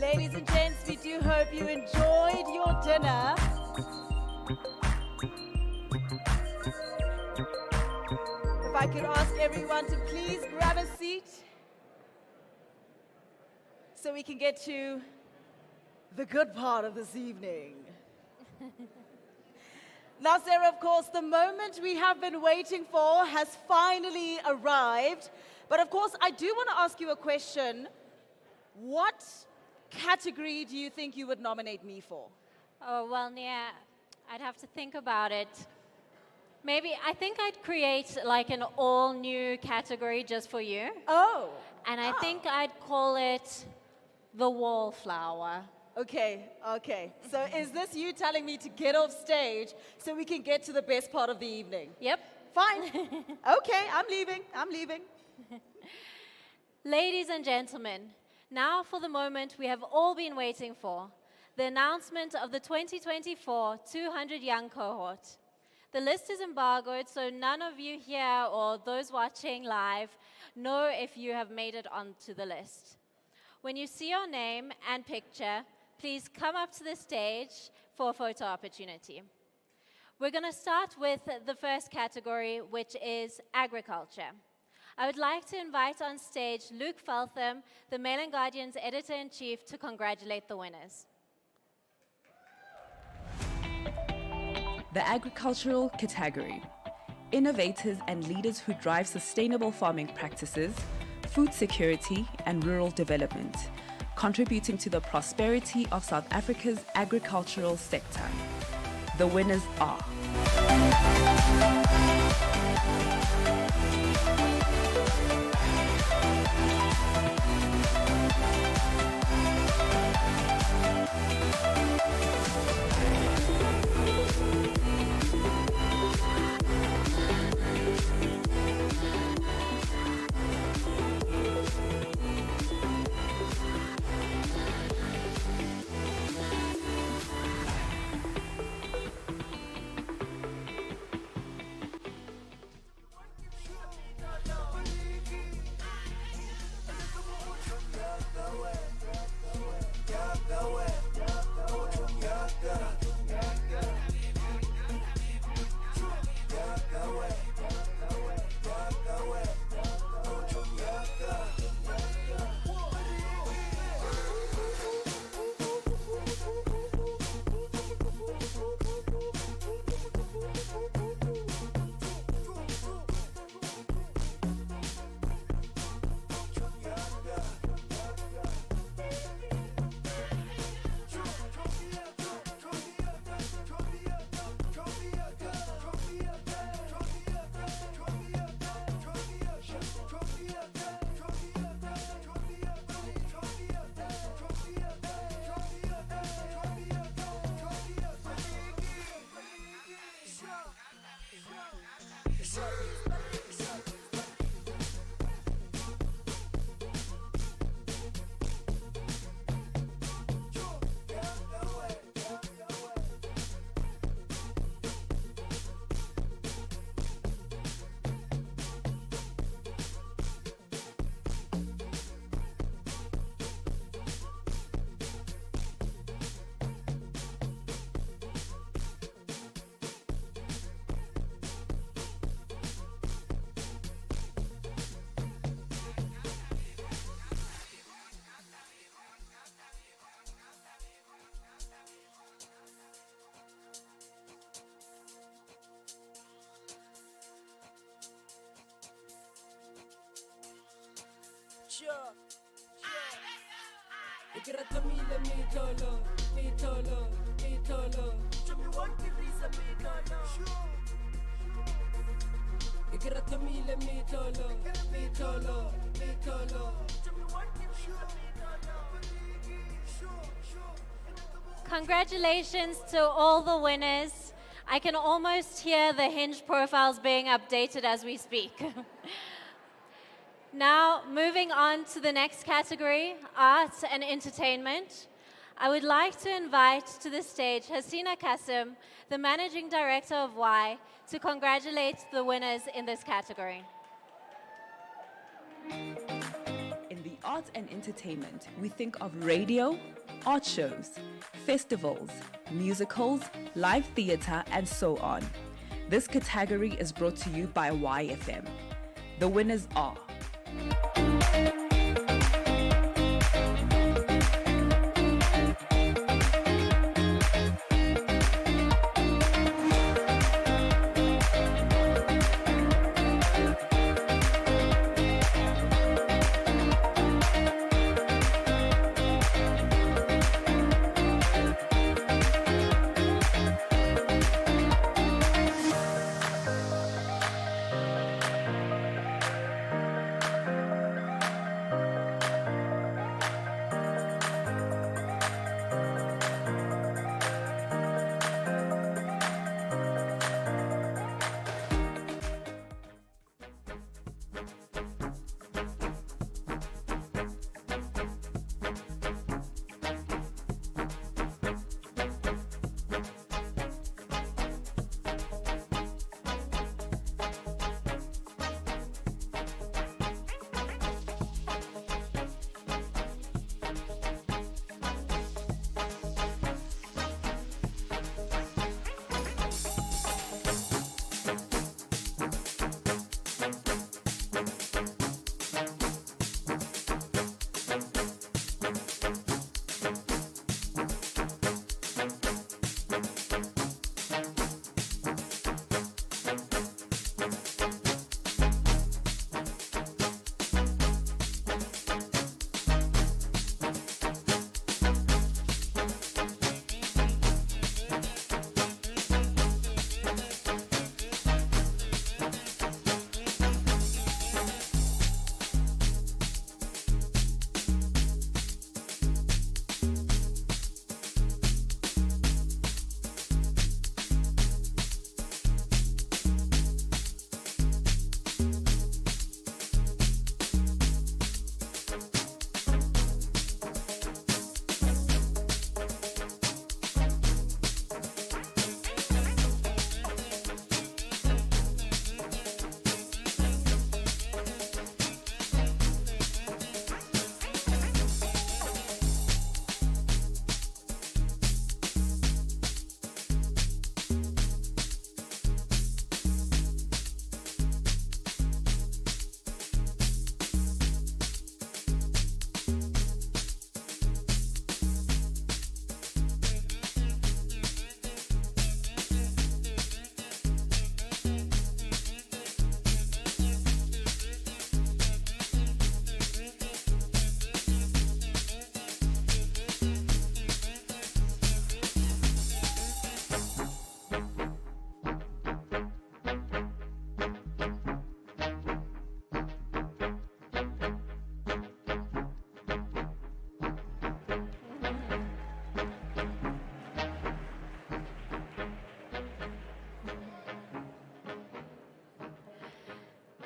Ladies and gents, we do hope you enjoyed your dinner. If I could ask everyone to please grab a seat so we can get to the good part of this evening. Now, Sarah, of course, the moment we have been waiting for has finally arrived. But of course, I do want to ask you a question. What category do you think you would nominate me for? Oh, well, Nia, I'd have to think about it. Maybe, I think I'd create like an all-new category just for you. Oh. And I think I'd call it the wallflower. Okay, okay. So is this you telling me to get off stage so we can get to the best part of the evening? Yep. Fine. Okay, I'm leaving. Ladies and gentlemen, now for the moment we have all been waiting for, the announcement of the 2024 200 Young cohort. The list is embargoed, so none of you here or those watching live know if you have made it onto the list. When you see your name and picture, please come up to the stage for a photo opportunity. We're going to start with the first category, which is agriculture. I would like to invite on stage Luke Feltham, the Mail and Guardian's editor-in-chief, to congratulate the winners. The agricultural category. Innovators and leaders who drive sustainable farming practices, food security, and rural development, contributing to the prosperity of South Africa's agricultural sector. The winners are Congratulations to all the winners. I can almost hear the Hinge profiles being updated as we speak. Now, moving on to the next category, arts and entertainment. I would like to invite to the stage Hasina Kasim, the Managing Director of Y, to congratulate the winners in this category. In the arts and entertainment, we think of radio, art shows, festivals, musicals, live theatre, and so on. This category is brought to you by YFM. The winners are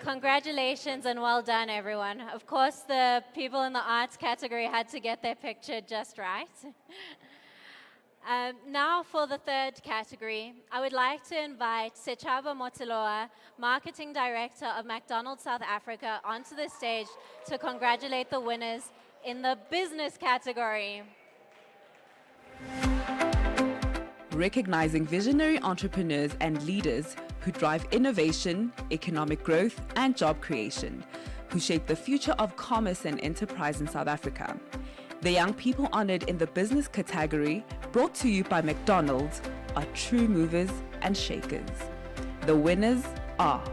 Congratulations and well done, everyone. Of course, the people in the arts category had to get their picture just right. Now for the third category, I would like to invite Sechaba Motiloa, Marketing Director of McDonald's South Africa, onto the stage to congratulate the winners in the business category. Recognizing visionary entrepreneurs and leaders who drive innovation, economic growth, and job creation, who shape the future of commerce and enterprise in South Africa. The young people honored in the business category, brought to you by McDonald's, are true movers and shakers. The winners are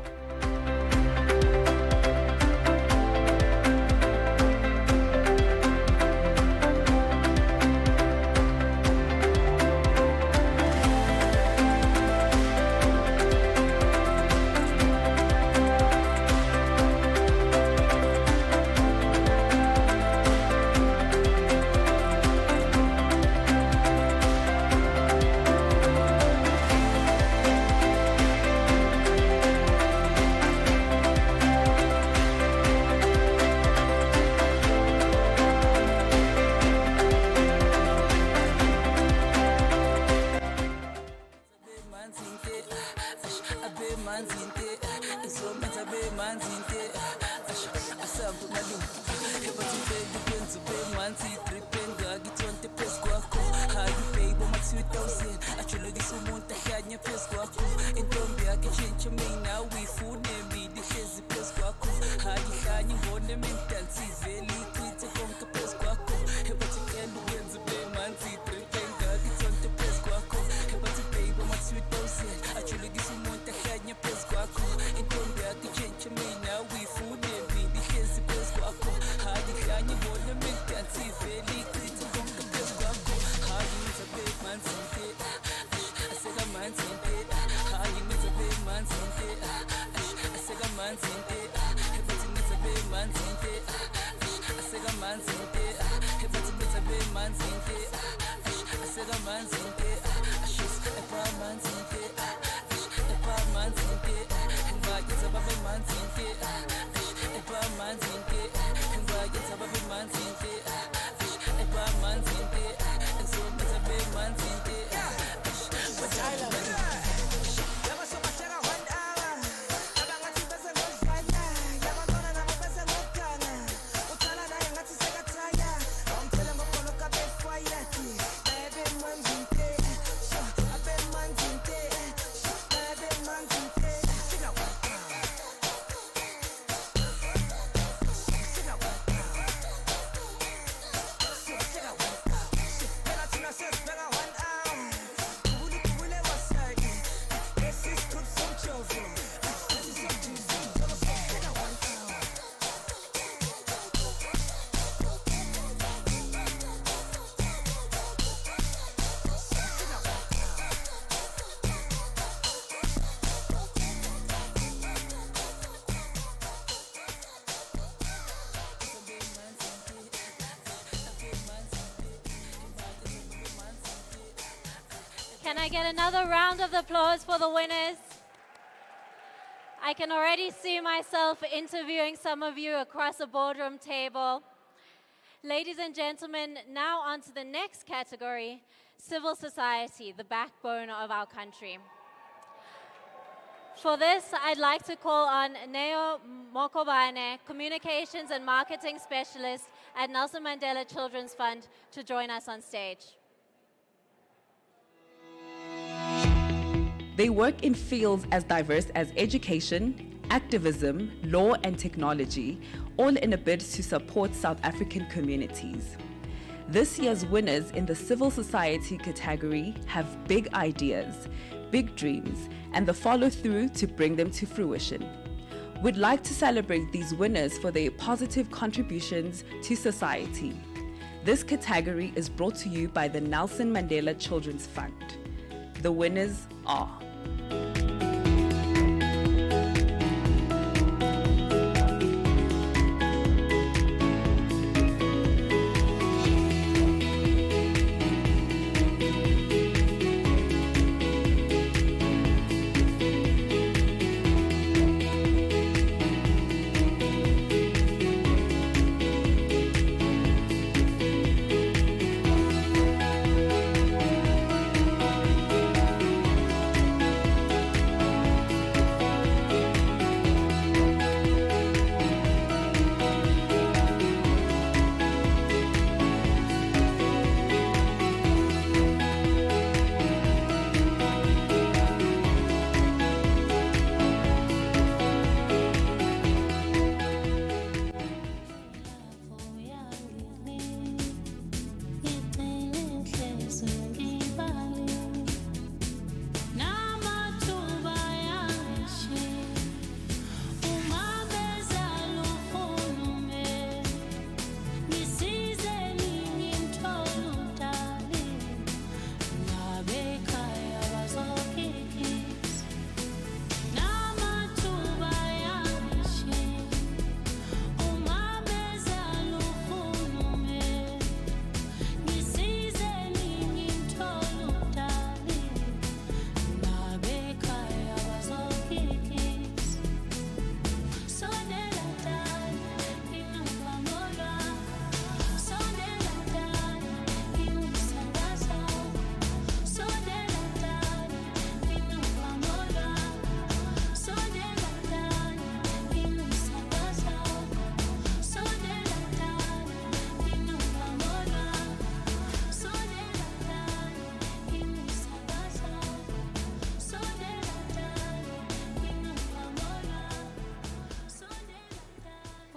Can I get another round of applause for the winners? I can already see myself interviewing some of you across a boardroom table. Ladies and gentlemen, now on to the next category, civil society, the backbone of our country. For this, I'd like to call on Neo Mokobane, Communications and Marketing Specialist at Nelson Mandela Children's Fund, to join us on stage. They work in fields as diverse as education, activism, law, and technology, all in a bid to support South African communities. This year's winners in the civil society category have big ideas, big dreams, and the follow-through to bring them to fruition. We'd like to celebrate these winners for their positive contributions to society. This category is brought to you by the Nelson Mandela Children's Fund. The winners are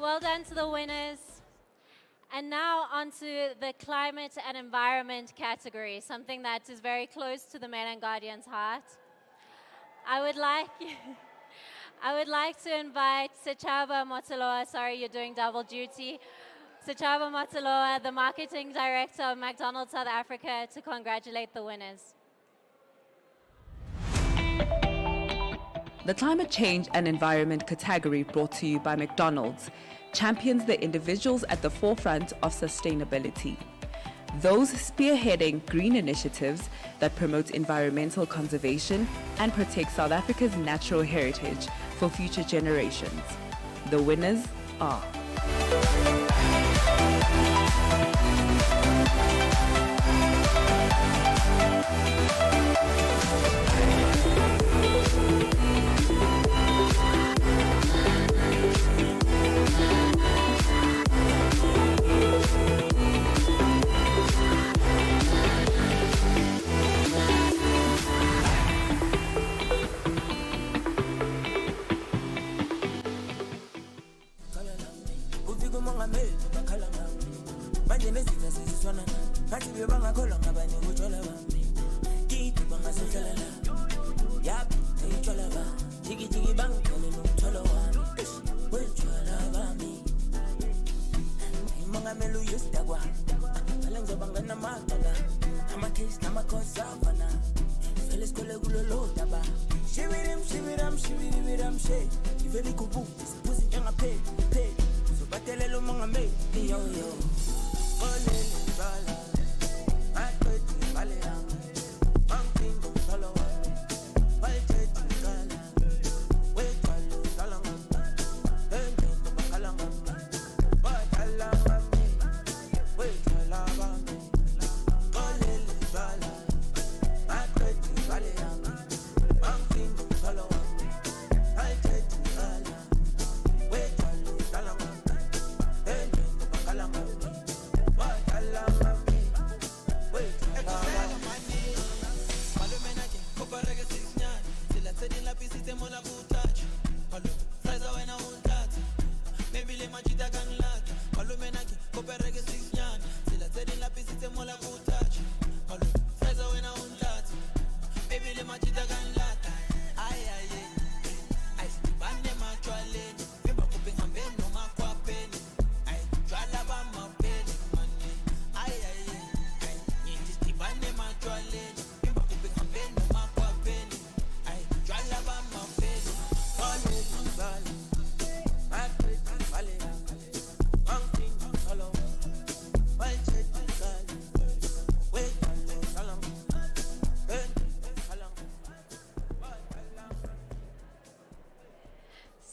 well done to the winners. And now on to the climate and environment category, something that is very close to the Mail and Guardian's heart. I would like to invite Sechaba Motoloa, sorry, you're doing double duty. Sechaba Motoloa, the Marketing Director of McDonald's South Africa, to congratulate the winners. the Climate Change and Environment category brought to you by McDonald's. champions the individuals at the forefront of sustainability. Those spearheading green initiatives that promote environmental conservation and protect South Africa's natural heritage for future generations. The winners are...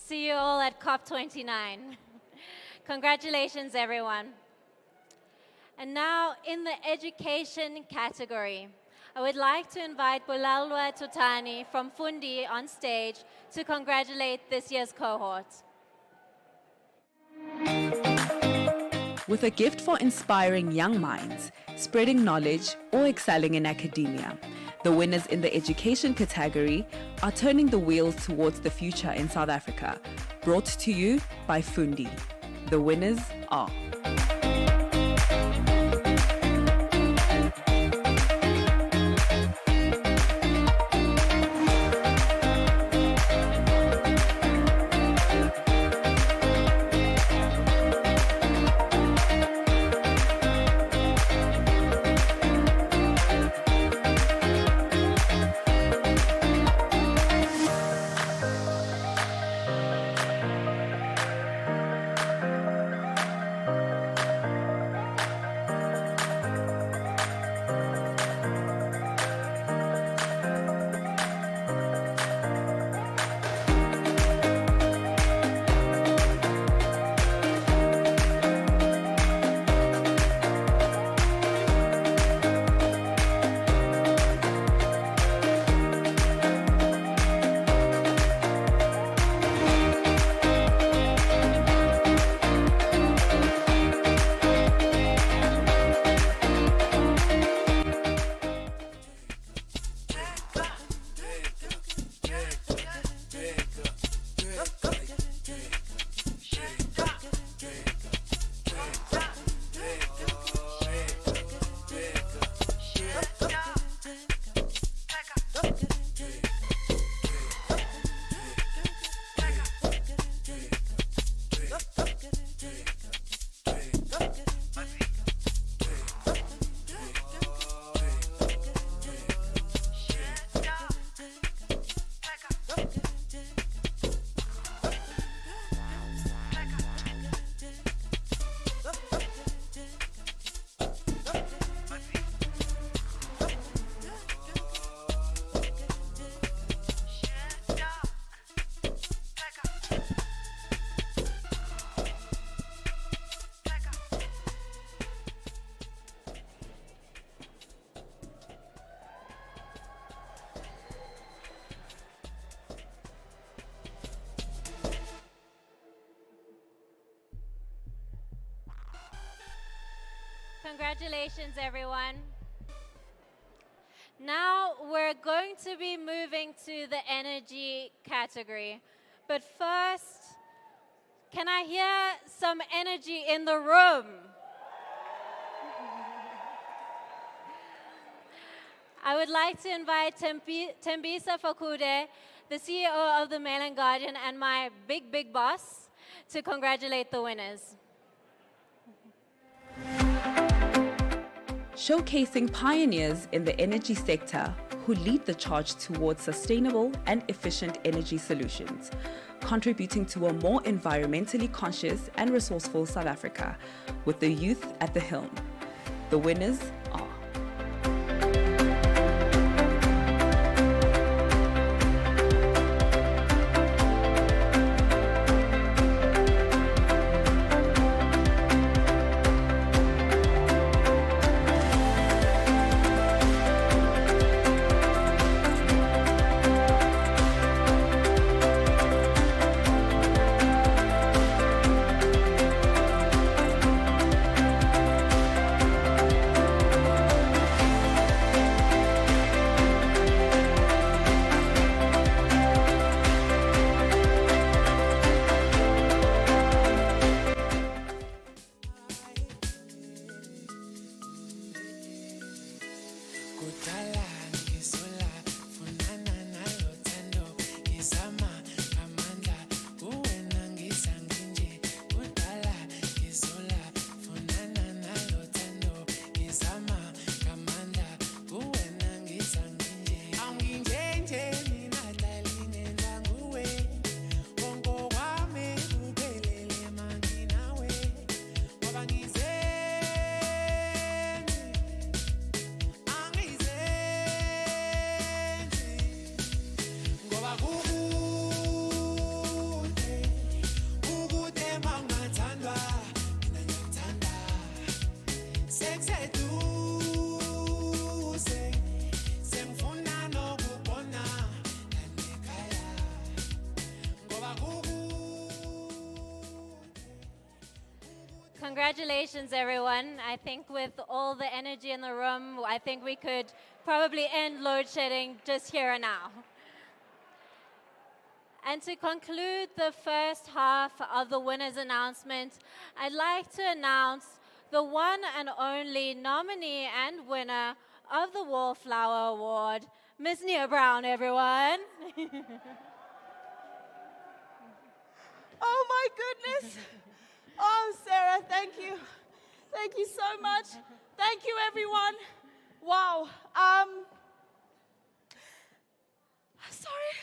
See you all at COP29. Congratulations, everyone. And now, in the education category, I would like to invite Bulalwa Tutani from Fundi on stage to congratulate this year's cohort. With a gift for inspiring young minds, spreading knowledge, or excelling in academia, the winners in the education category are turning the wheels towards the future in South Africa. Brought to you by Fundi. The winners are... Congratulations, everyone. Now we're going to be moving to the energy category. But first, can I hear some energy in the room? I would like to invite Tembisa Fakude, the CEO of the Mail and Guardian, and my big boss to congratulate the winners. Showcasing pioneers in the energy sector who lead the charge towards sustainable and efficient energy solutions, contributing to a more environmentally conscious and resourceful South Africa, with the youth at the helm. The winners are Congratulations, everyone. I think with all the energy in the room, I think we could probably end load shedding just here and now. And to conclude the first half of the winner's announcement, I'd like to announce the one and only nominee and winner of the Wallflower Award, Ms. Nia Brown, everyone. Oh my goodness. Oh, Sarah, thank you. Thank you so much. Thank you, everyone. Wow. Sorry.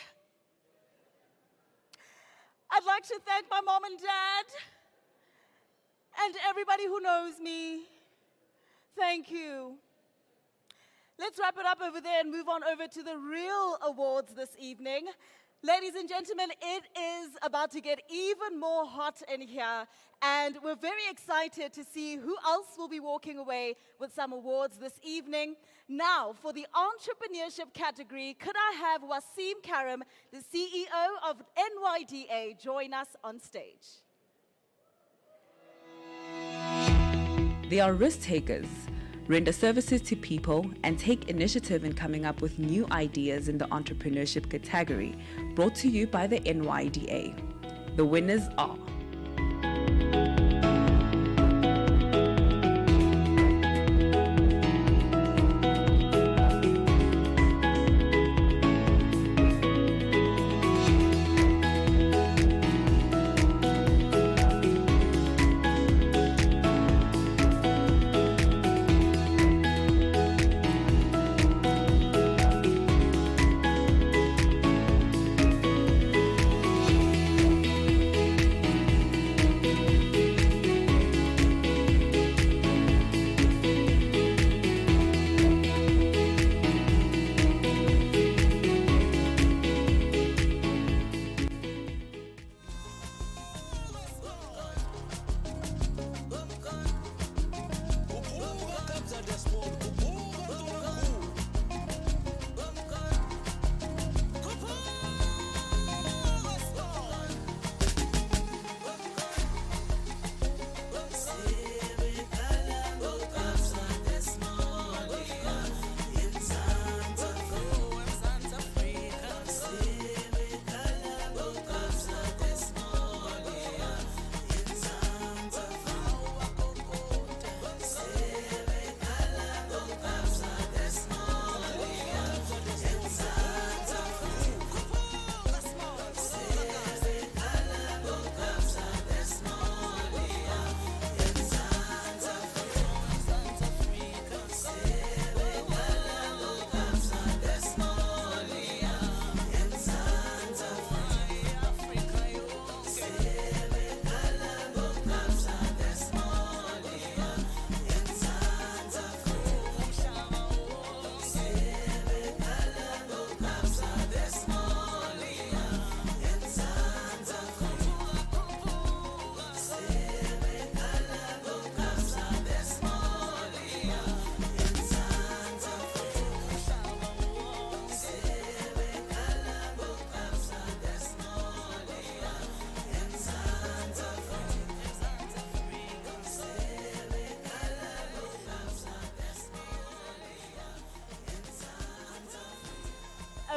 I'd like to thank my mom and dad and everybody who knows me. Thank you. Let's wrap it up over there and move on over to the real awards this evening. Ladies and gentlemen, it is about to get even more hot in here, and we're very excited to see who else will be walking away with some awards this evening. Now, for the entrepreneurship category, could I have Wasim Karim, the CEO of NYDA, join us on stage? They are risk takers, render services to people, and take initiative in coming up with new ideas in the entrepreneurship category, brought to you by the NYDA. The winners are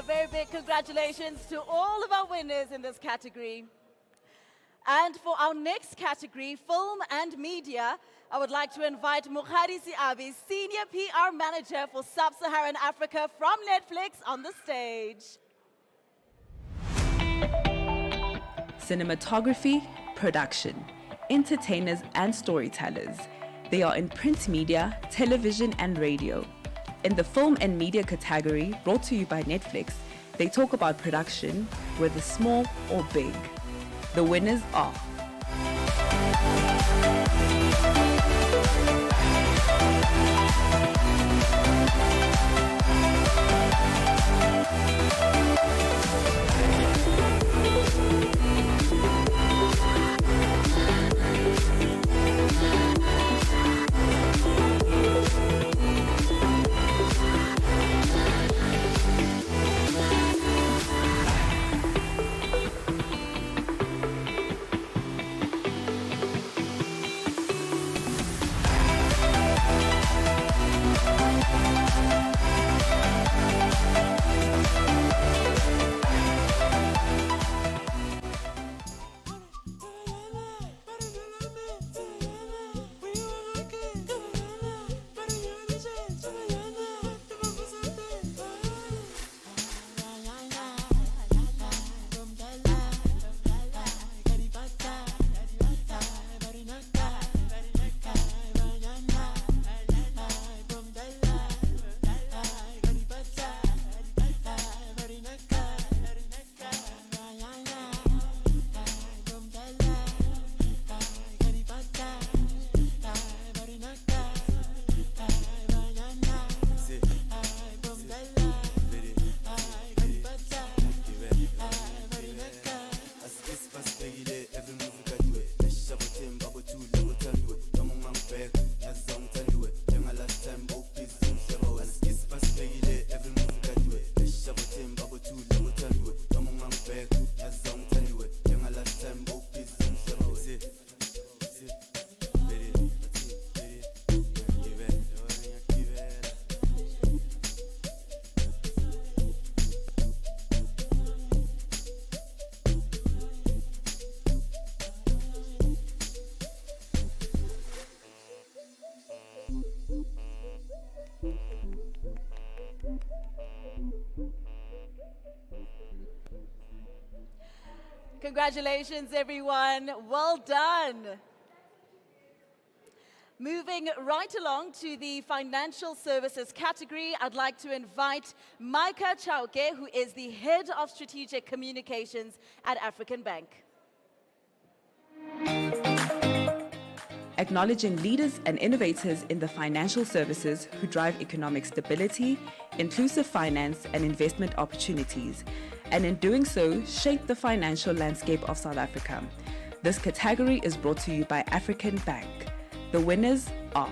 very big congratulations to all of our winners in this category. And for our next category, film and media, I would like to invite Mokgadi Siabi, Senior PR Manager for Sub-Saharan Africa from Netflix, on the stage. Cinematography, production, entertainers and storytellers. They are in print media, television and radio. In the film and media category, brought to you by Netflix, they talk about production, whether small or big. The winners are Congratulations, everyone. Well done. Moving right along to the financial services category, I'd like to invite Micah Chauke, who is the Head of Strategic Communications at African Bank. acknowledging leaders and innovators in the financial services who drive economic stability, inclusive finance and investment opportunities, and in doing so, shape the financial landscape of South Africa. This category is brought to you by African Bank. The winners are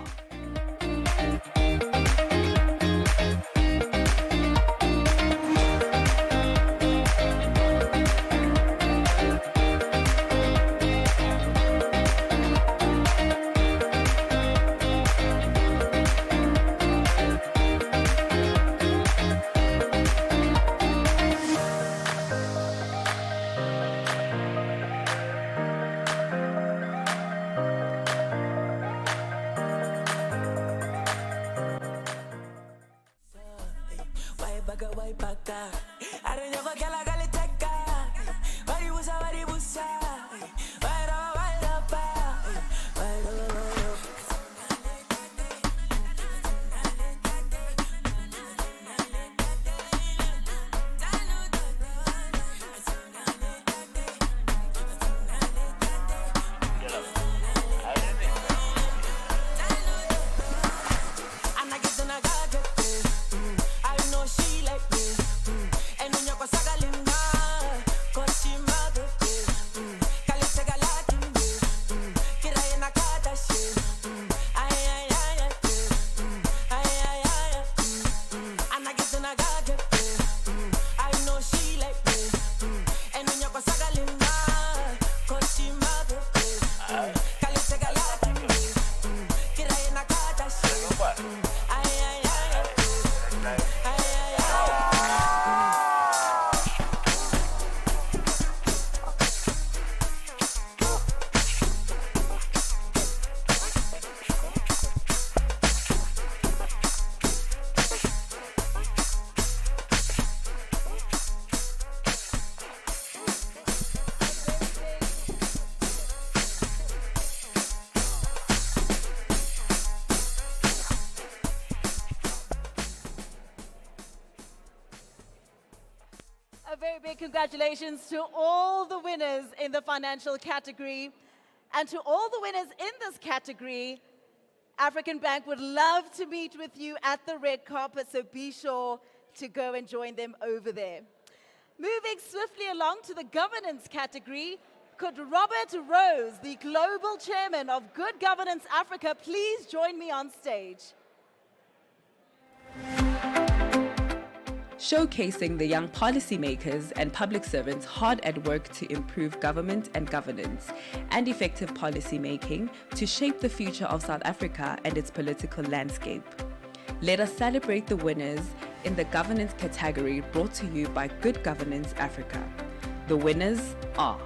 very big congratulations to all the winners in the financial category. And to all the winners in this category, African Bank would love to meet with you at the red carpet, so be sure to go and join them over there. Moving swiftly along to the governance category, could Robert Rose, the Global Chairman of Good Governance Africa, please join me on stage? Showcasing the young policymakers and public servants hard at work to improve government and governance and effective policy making to shape the future of South Africa and its political landscape. Let us celebrate the winners in the governance category, brought to you by Good Governance Africa. The winners are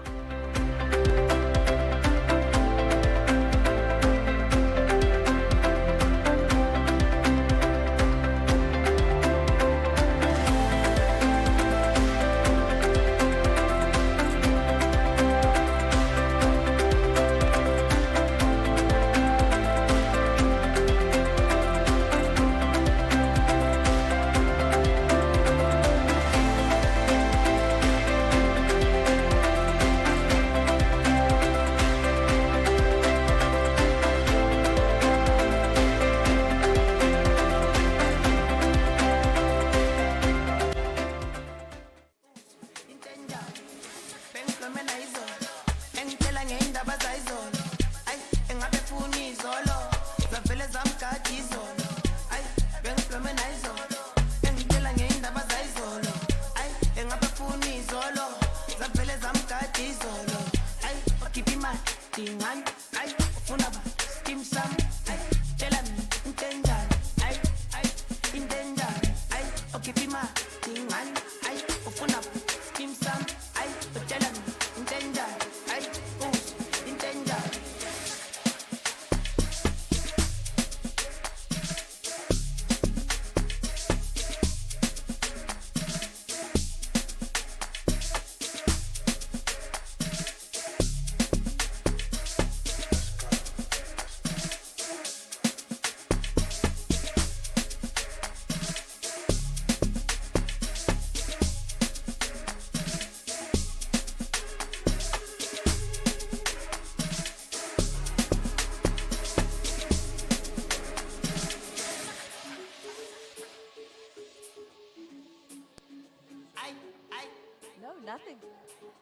nothing.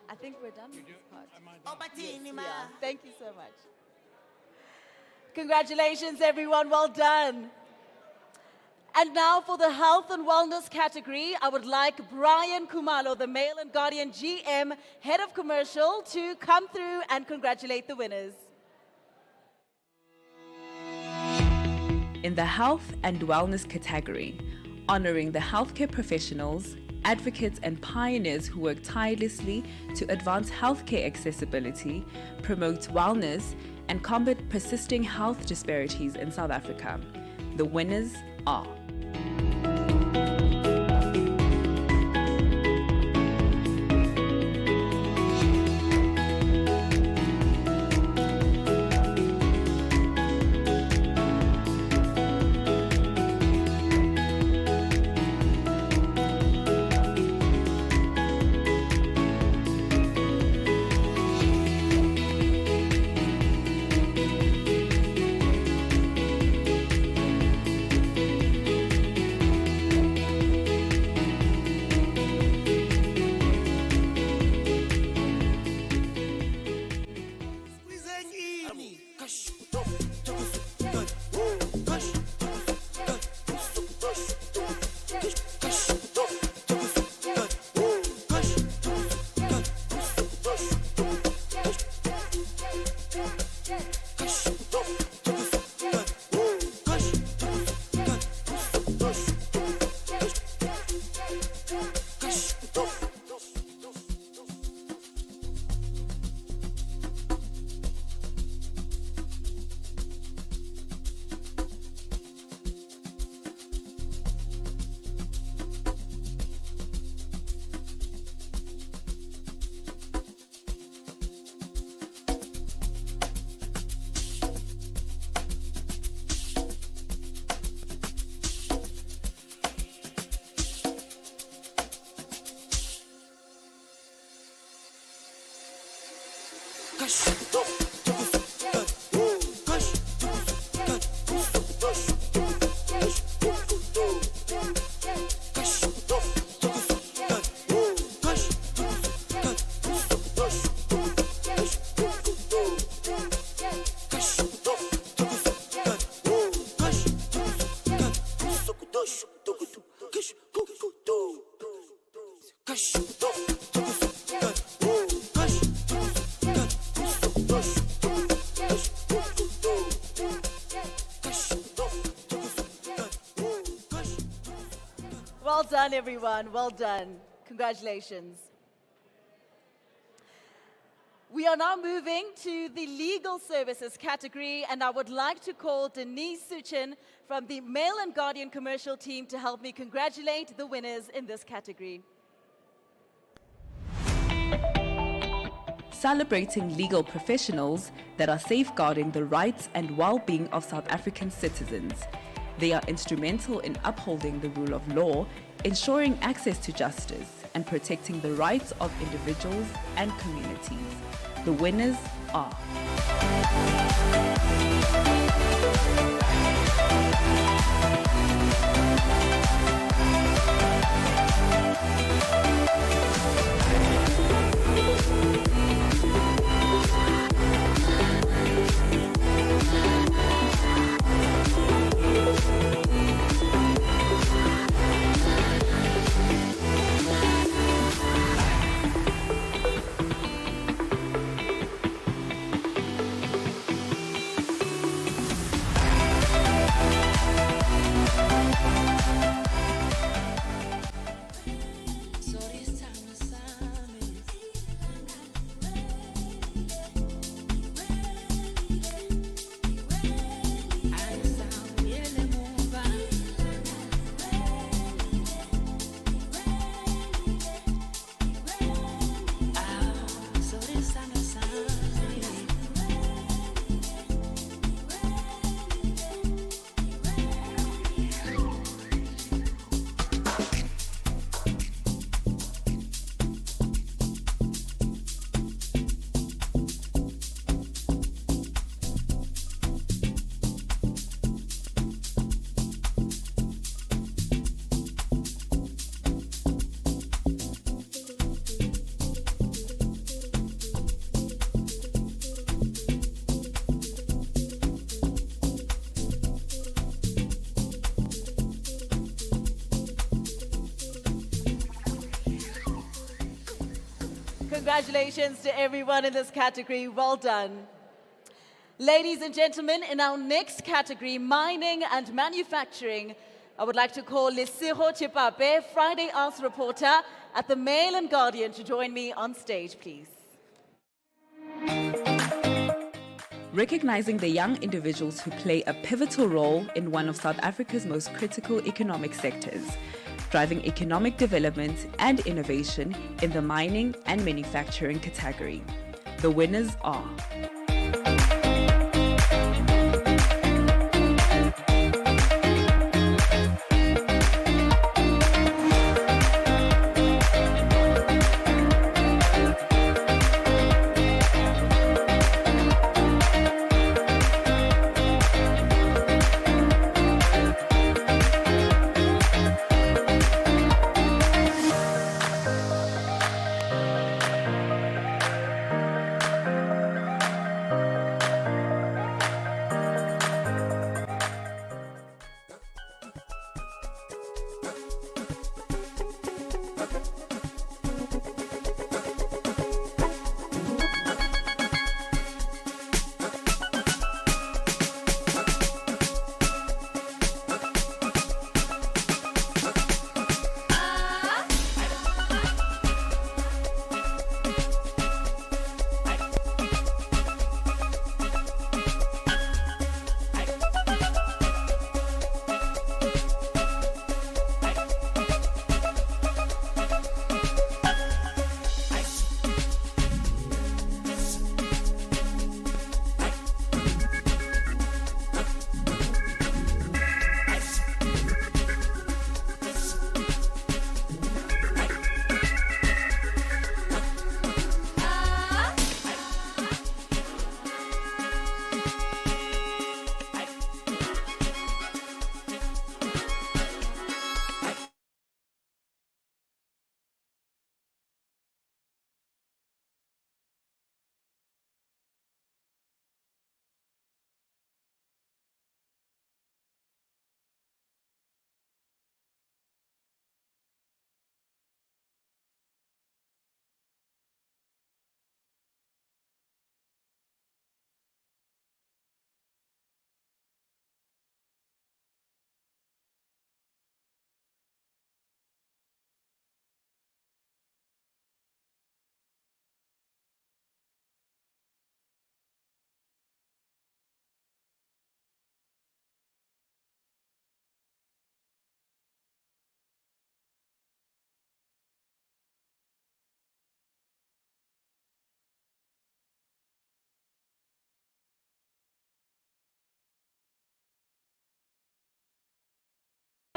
I think we're done with this part. Yes, yeah. Thank you so much. Congratulations, everyone. Well done. And now for the health and wellness category, I would like Brian Kumalo, the Mail and Guardian GM, Head of Commercial, to come through and congratulate the winners. In the health and wellness category, honoring the healthcare professionals, advocates and pioneers who work tirelessly to advance healthcare accessibility, promote wellness, and combat persisting health disparities in South Africa. The winners are Well done, everyone. Well done. Congratulations. We are now moving to the legal services category, and I would like to call Denise Suchin from the Mail and Guardian commercial team to help me congratulate the winners in this category. Celebrating legal professionals that are safeguarding the rights and well-being of South African citizens. They are instrumental in upholding the rule of law, ensuring access to justice, and protecting the rights of individuals and communities. The winners are... Congratulations to everyone in this category. Well done. Ladies and gentlemen, in our next category, mining and manufacturing, I would like to call Lesego Chipape, Friday Arts reporter at the Mail and Guardian, to join me on stage, please. Recognizing the young individuals who play a pivotal role in one of South Africa's most critical economic sectors, driving economic development and innovation in the mining and manufacturing category. The winners are...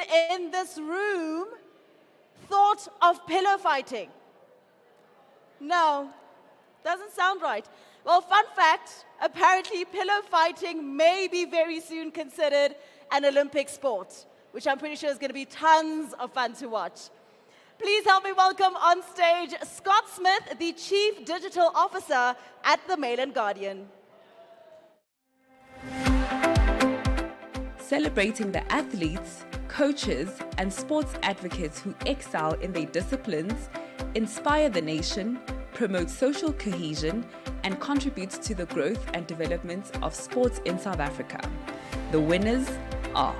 in this room thought of pillow fighting? No, doesn't sound right. Well, fun fact, apparently pillow fighting may be very soon considered an Olympic sport, which I'm pretty sure is going to be tons of fun to watch. Please help me welcome on stage Scott Smith, the Chief Digital Officer at the Mail and Guardian. Celebrating the athletes, coaches, and sports advocates who excel in their disciplines, inspire the nation, promote social cohesion, and contribute to the growth and development of sports in South Africa. The winners are...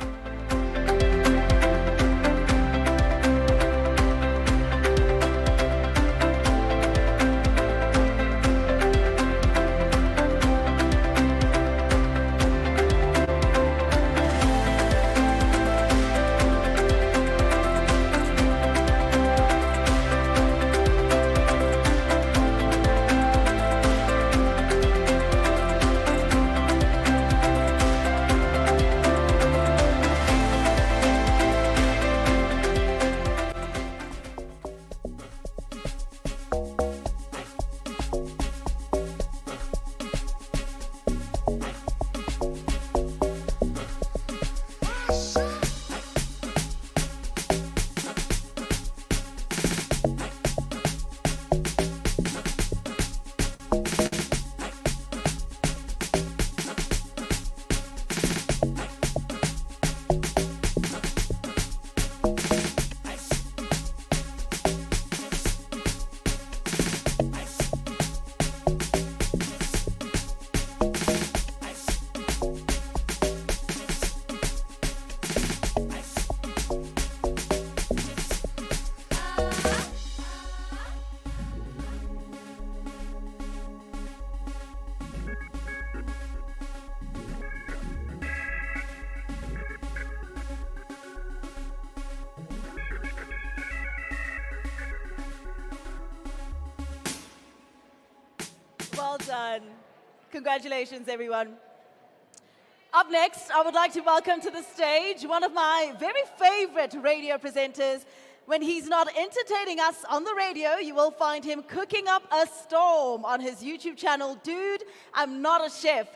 Well done. Congratulations, everyone. Up next, I would like to welcome to the stage one of my very favorite radio presenters. When he's not entertaining us on the radio, you will find him cooking up a storm on his YouTube channel, Dude, I'm Not a Chef.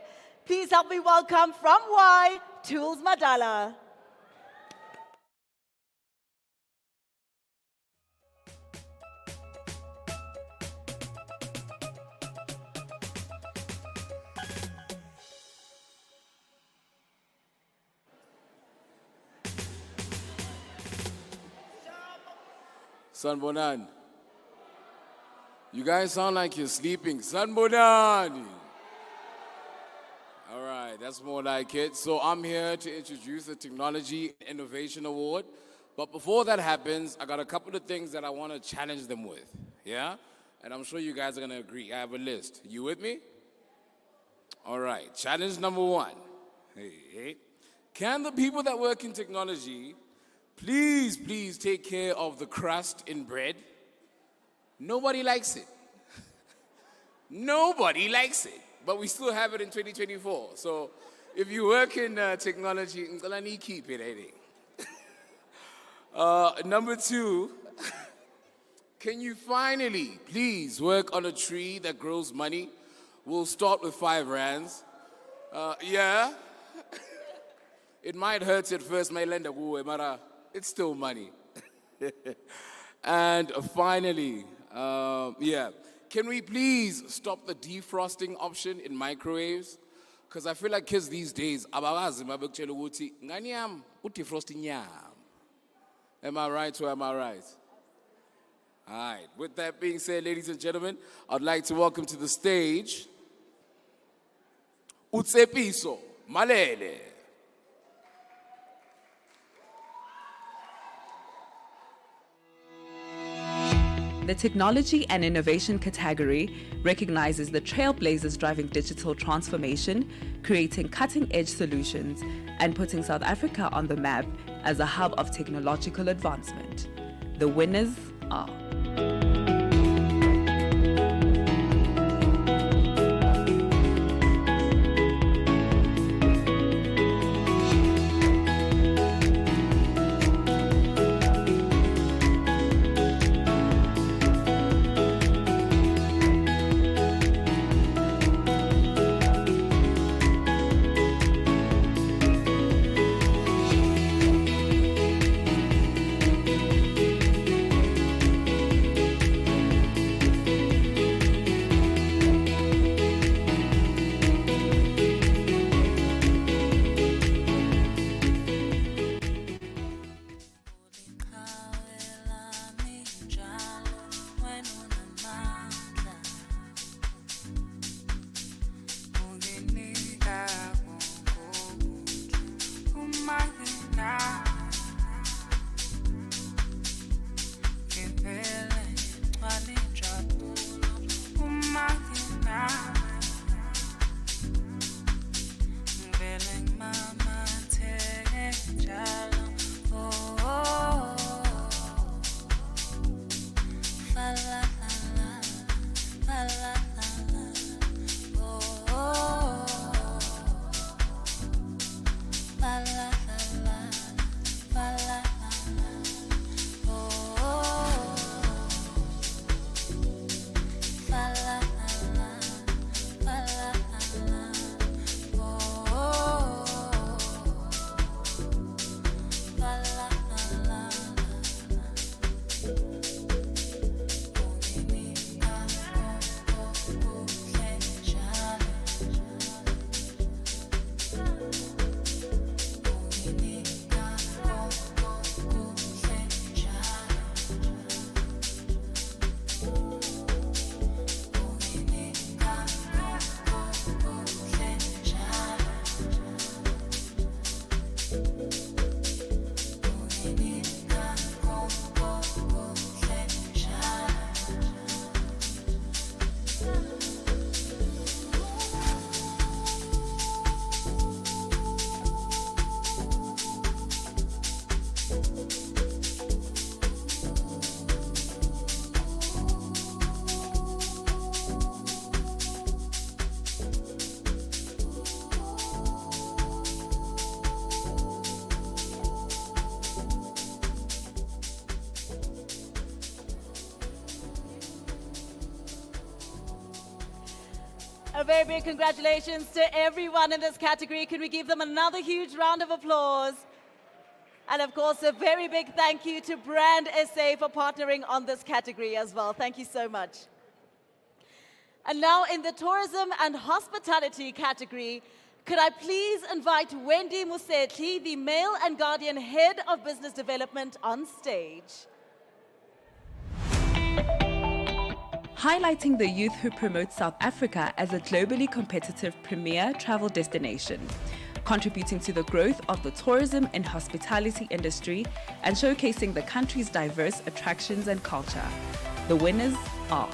Please help me welcome from Y, Tools Madala. Sanbonan. You guys sound like you're sleeping. Sanbonan. All right, that's more like it. So I'm here to introduce the Technology Innovation Award. But before that happens, I got a couple of things that I want to challenge them with. Yeah? And I'm sure you guys are going to agree. I have a list. You with me? All right. Challenge number one. Hey. Can the people that work in technology please take care of the crust in bread? Nobody likes it. Nobody likes it. But we still have it in 2024. So if you work in technology, keep it, I think. Number two, can you finally, please, work on a tree that grows money? We'll start with 5 rands. Yeah. It might hurt at first, but it's still money. And finally, can we please stop the defrosting option in microwaves? Because I feel like kids these days, am I right or am I right? All right. With that being said, ladies and gentlemen, I'd like to welcome to the stage Utsepiso Malele. The Technology and Innovation category recognizes the trailblazers driving digital transformation, creating cutting-edge solutions, and putting South Africa on the map as a hub of technological advancement. The winners are... A very big congratulations to everyone in this category. Can we give them another huge round of applause? And of course, a very big thank you to Brand SA for partnering on this category as well. Thank you so much. And now in the tourism and hospitality category, could I please invite Wendy Musetli, the Mail and Guardian Head of Business Development, on stage. Highlighting the youth who promote South Africa as a globally competitive premier travel destination, contributing to the growth of the tourism and hospitality industry, and showcasing the country's diverse attractions and culture. The winners are...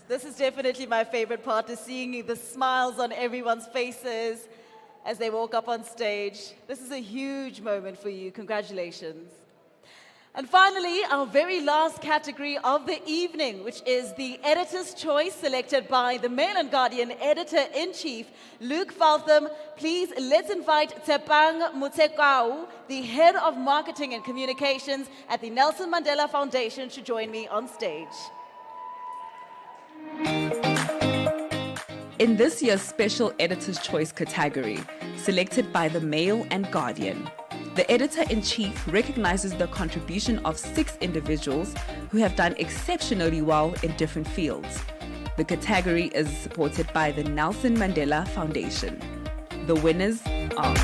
This is definitely my favorite part, is seeing the smiles on everyone's faces as they walk up on stage. This is a huge moment for you. Congratulations. And finally, our very last category of the evening, which is the Editor's Choice, selected by the Mail and Guardian Editor-in-Chief, Luke Faltham. Please, let's invite Tshepang Motsekau, the Head of Marketing and Communications at the Nelson Mandela Foundation, to join me on stage. In this year's special Editor's Choice category, selected by the Mail and Guardian, the Editor-in-Chief recognizes the contribution of 6 individuals who have done exceptionally well in different fields. The category is supported by the Nelson Mandela Foundation. The winners are...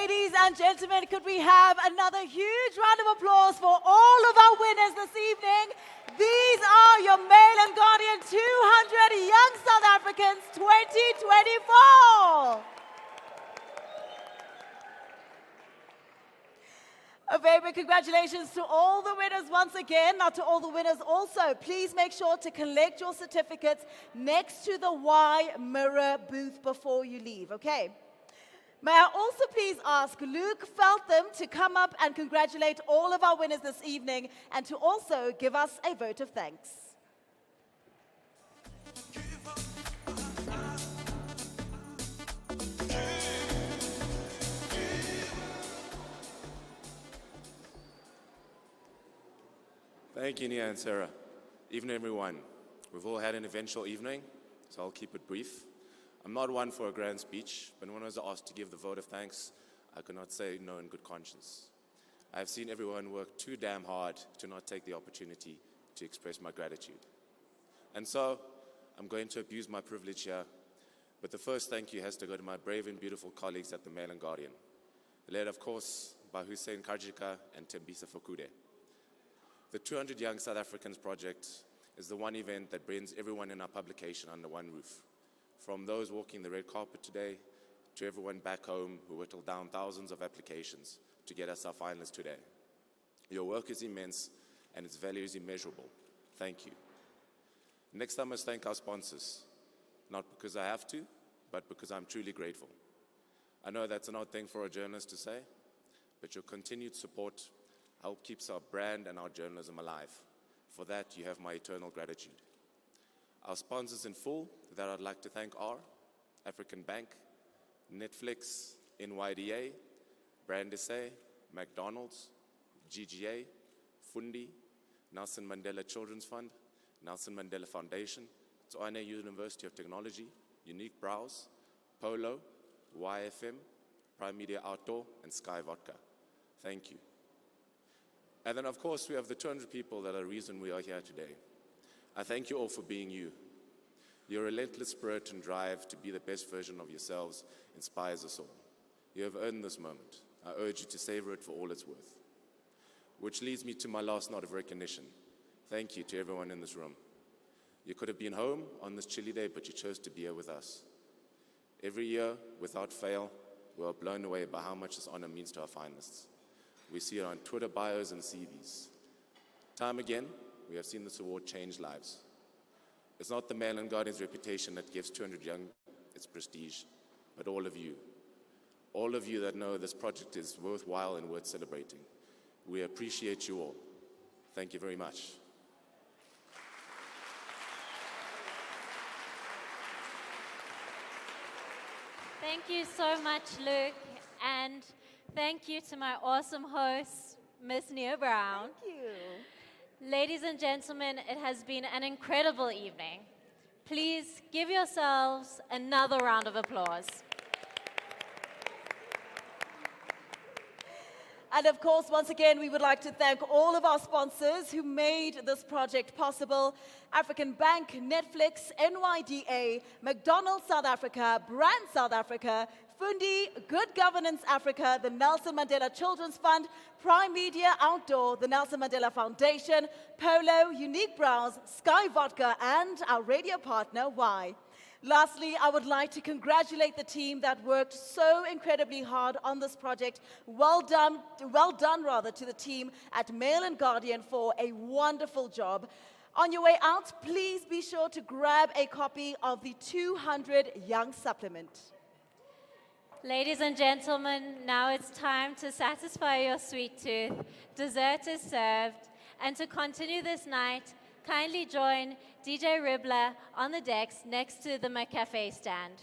Ladies and gentlemen, could we have another huge round of applause for all of our winners this evening? These are your Mail and Guardian 200 Young South Africans 2024. A very big congratulations to all the winners once again. Now to all the winners also, please make sure to collect your certificates next to the Y Mirror booth before you leave, okay? May I also please ask Luke Feltham to come up and congratulate all of our winners this evening and to also give us a vote of thanks. Thank you, Nia and Sarah. Evening, everyone. We've all had an eventful evening, so I'll keep it brief. I'm not one for a grand speech, but when I was asked to give the vote of thanks, I could not say no in good conscience. I've seen everyone work too damn hard to not take the opportunity to express my gratitude. And so, I'm going to abuse my privilege here, but the first thank you has to go to my brave and beautiful colleagues at the Mail and Guardian, led, of course, by Hussein Kajika and Tembisa Fokude. The 200 Young South Africans project is the one event that brings everyone in our publication under one roof. From those walking the red carpet today, to everyone back home who whittled down thousands of applications to get us our finalists today. Your work is immense and its value is immeasurable. Thank you. Next, I must thank our sponsors, not because I have to, but because I'm truly grateful. I know that's an odd thing for a journalist to say, but your continued support help keeps our brand and our journalism alive. For that, you have my eternal gratitude. Our sponsors in full that I'd like to thank are African Bank, Netflix, NYDA, Brand SA, McDonald's, GGA, Fundi, Nelson Mandela Children's Fund, Nelson Mandela Foundation, Tshwane University of Technology, Unique Browse, Polo, YFM, Prime Media Outdoor, and Sky Vodka. Thank you. And then, of course, we have the 200 people that are the reason we are here today. I thank you all for being you. Your relentless spirit and drive to be the best version of yourselves inspires us all. You have earned this moment. I urge you to savor it for all it's worth. Which leads me to my last note of recognition. Thank you to everyone in this room. You could have been home on this chilly day, but you chose to be here with us. Every year, without fail, we are blown away by how much this honor means to our finalists. We see it on Twitter bios and CVs. Time again, we have seen this award change lives. It's not the Mail and Guardian's reputation that gives 200 Young its prestige, but all of you. All of you that know this project is worthwhile and worth celebrating. We appreciate you all. Thank you very much. Thank you so much, Luke, and thank you to my awesome host, Miss Nia Brown. Thank you. Ladies and gentlemen, it has been an incredible evening. Please give yourselves another round of applause. And of course, once again, we would like to thank all of our sponsors who made this project possible. African Bank, Netflix, NYDA, McDonald's South Africa, Brand South Africa, Fundi, Good Governance Africa, the Nelson Mandela Children's Fund, Prime Media Outdoor, the Nelson Mandela Foundation, Polo, Unique Browse, Sky Vodka, and our radio partner, Y. Lastly, I would like to congratulate the team that worked so incredibly hard on this project. Well done to the team at Mail and Guardian for a wonderful job. On your way out, please be sure to grab a copy of the 200 Young Supplement. Ladies and gentlemen, now it's time to satisfy your sweet tooth. Dessert is served. And to continue this night, kindly join DJ Ribbler on the decks next to the McCafe stand.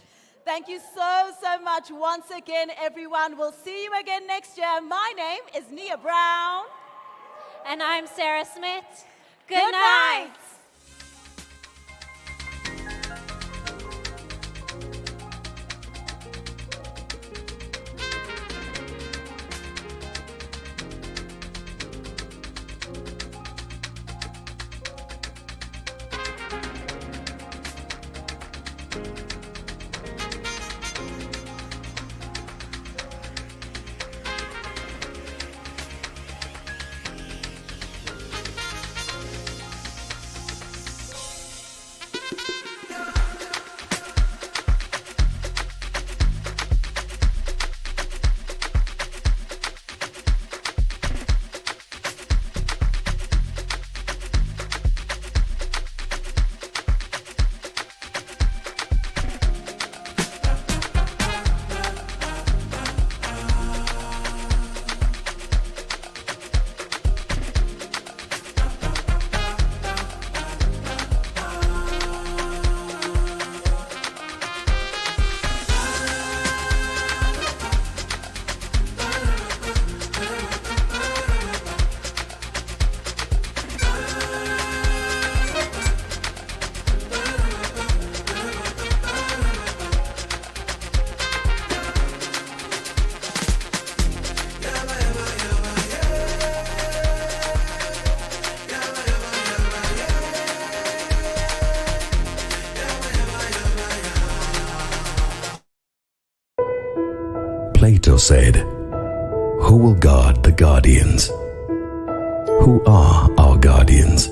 Thank you so much once again, everyone. We'll see you again next year. My name is Nia Brown. And I'm Sarah Smith. Good night. Plato said, "Who will guard the guardians?" Who are our guardians?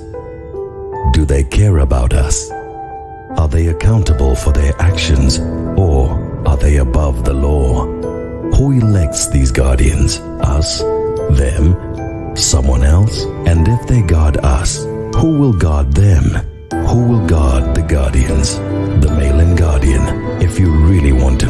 Do they care about us? Are they accountable for their actions, or are they above the law? Who elects these guardians? Us? Them? Someone else? And if they guard us, who will guard them? Who will guard the guardians? The Malin Guardian, if you really want to